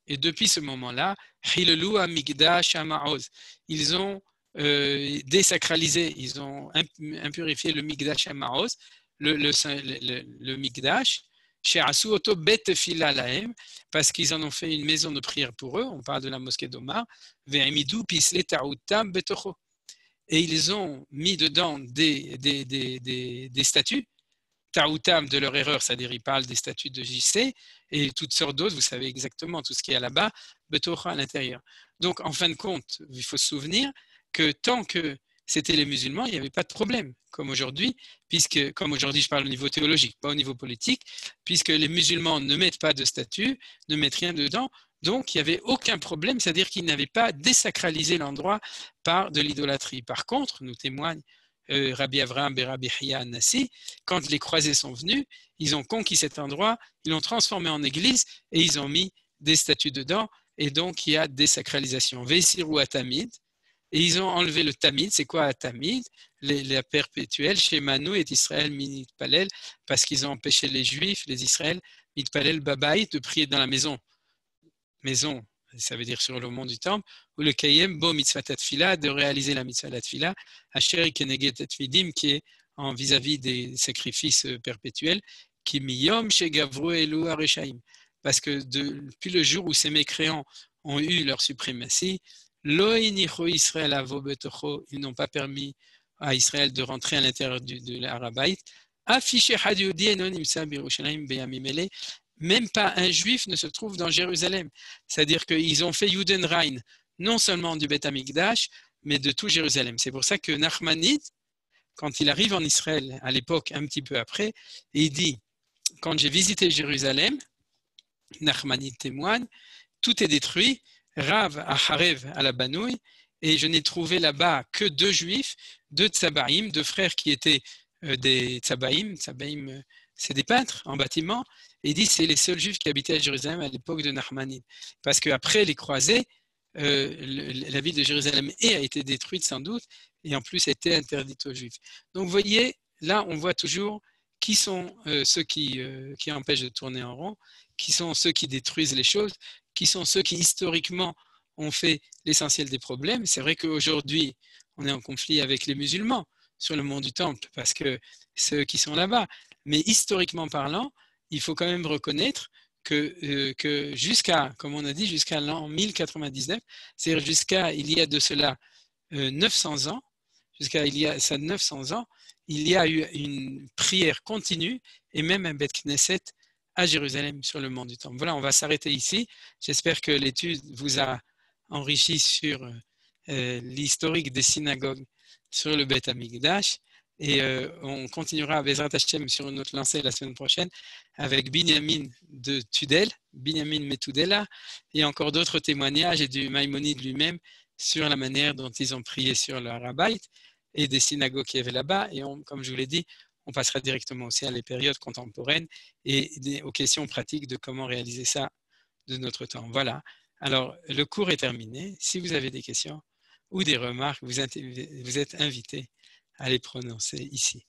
Et depuis ce moment-là, ils ont désacralisé, ils ont impurifié le Migdash Hamaoz, le Migdash, parce qu'ils en ont fait une maison de prière pour eux. On parle de la mosquée d'Omar. Et ils ont mis dedans des statues. Taoutam de leur erreur, c'est-à-dire ils parlent des statues de JC et toutes sortes d'autres, vous savez exactement tout ce qu'il y a là-bas, Betocha à l'intérieur. Donc en fin de compte, il faut se souvenir que tant que c'était les musulmans, il n'y avait pas de problème, comme aujourd'hui, comme aujourd'hui je parle au niveau théologique, pas au niveau politique, puisque les musulmans ne mettent pas de statues, ne mettent rien dedans, donc il n'y avait aucun problème, c'est-à-dire qu'ils n'avaient pas désacralisé l'endroit par de l'idolâtrie. Par contre, nous témoigne Rabbi Avraham et Rabbi Hiya Nassi, quand les croisés sont venus, ils ont conquis cet endroit, ils l'ont transformé en église et ils ont mis des statues dedans, et donc il y a désacralisation. Veisiru Atamid, et ils ont enlevé le Tamid. C'est quoi Atamid? La perpétuelle, chez Manu et Israël Mitpalel, parce qu'ils ont empêché les Juifs, les Israël Mitpalel Babaï, de prier dans la maison, ça veut dire sur le mont du Temple, ou le Kayem Bo Mitzvah Tfila, de réaliser la Mitzvah Tfila, Asher Keneget Tfidim, qui est en vis-à-vis des sacrifices perpétuels, qui Miyom Shegavru Elu Areshaim. Parce que depuis le jour où ces mécréants ont eu leur suprématie, Lo Inicho Israël Avo Betocho, ils n'ont pas permis à Israël de rentrer à l'intérieur de l'Arabait, Affiché Hadiudi Enon Imsa Birushalayim Beyamimele, même pas un juif ne se trouve dans Jérusalem. C'est-à-dire qu'ils ont fait Judenrein, non seulement du Beth Amikdash, mais de tout Jérusalem. C'est pour ça que Nachmanide, quand il arrive en Israël, à l'époque, un petit peu après, il dit, quand j'ai visité Jérusalem, Nachmanide témoigne, tout est détruit, Rav à Harev à la Banouille, et je n'ai trouvé là-bas que 2 juifs, 2 tsabaïm, 2 frères qui étaient des tsabaïm. Tsabaïm, c'est des peintres en bâtiment. Et il dit c'est les seuls juifs qui habitaient à Jérusalem à l'époque de Nachmanide. Parce qu'après les croisés, la ville de Jérusalem a été détruite sans doute, et en plus était interdite aux juifs. Donc vous voyez, là on voit toujours qui sont ceux qui empêchent de tourner en rond, qui sont ceux qui détruisent les choses, qui sont ceux qui historiquement ont fait l'essentiel des problèmes. C'est vrai qu'aujourd'hui, on est en conflit avec les musulmans sur le mont du Temple, parce que ceux qui sont là-bas. Mais historiquement parlant, il faut quand même reconnaître que jusqu'à, comme on a dit, jusqu'à l'an 1099, c'est-à-dire jusqu'à il y a de cela 900 ans, jusqu'à il y a ça 900 ans, il y a eu une prière continue et même un Beth Knesset à Jérusalem sur le mont du Temple. Voilà, on va s'arrêter ici. J'espère que l'étude vous a enrichi sur l'historique des synagogues sur le Beth Amikdash. Et on continuera à Bezrat Hashem sur une autre lancée la semaine prochaine avec Binyamin de Tudel, Binyamin Metudela, et encore d'autres témoignages et du Maïmonide lui-même sur la manière dont ils ont prié sur le Harabait et des synagogues qu'il y avait là-bas. Et comme je vous l'ai dit, on passera directement aussi à les périodes contemporaines et aux questions pratiques de comment réaliser ça de notre temps. Voilà. Alors, le cours est terminé. Si vous avez des questions ou des remarques, vous êtes invités à les prononcer ici.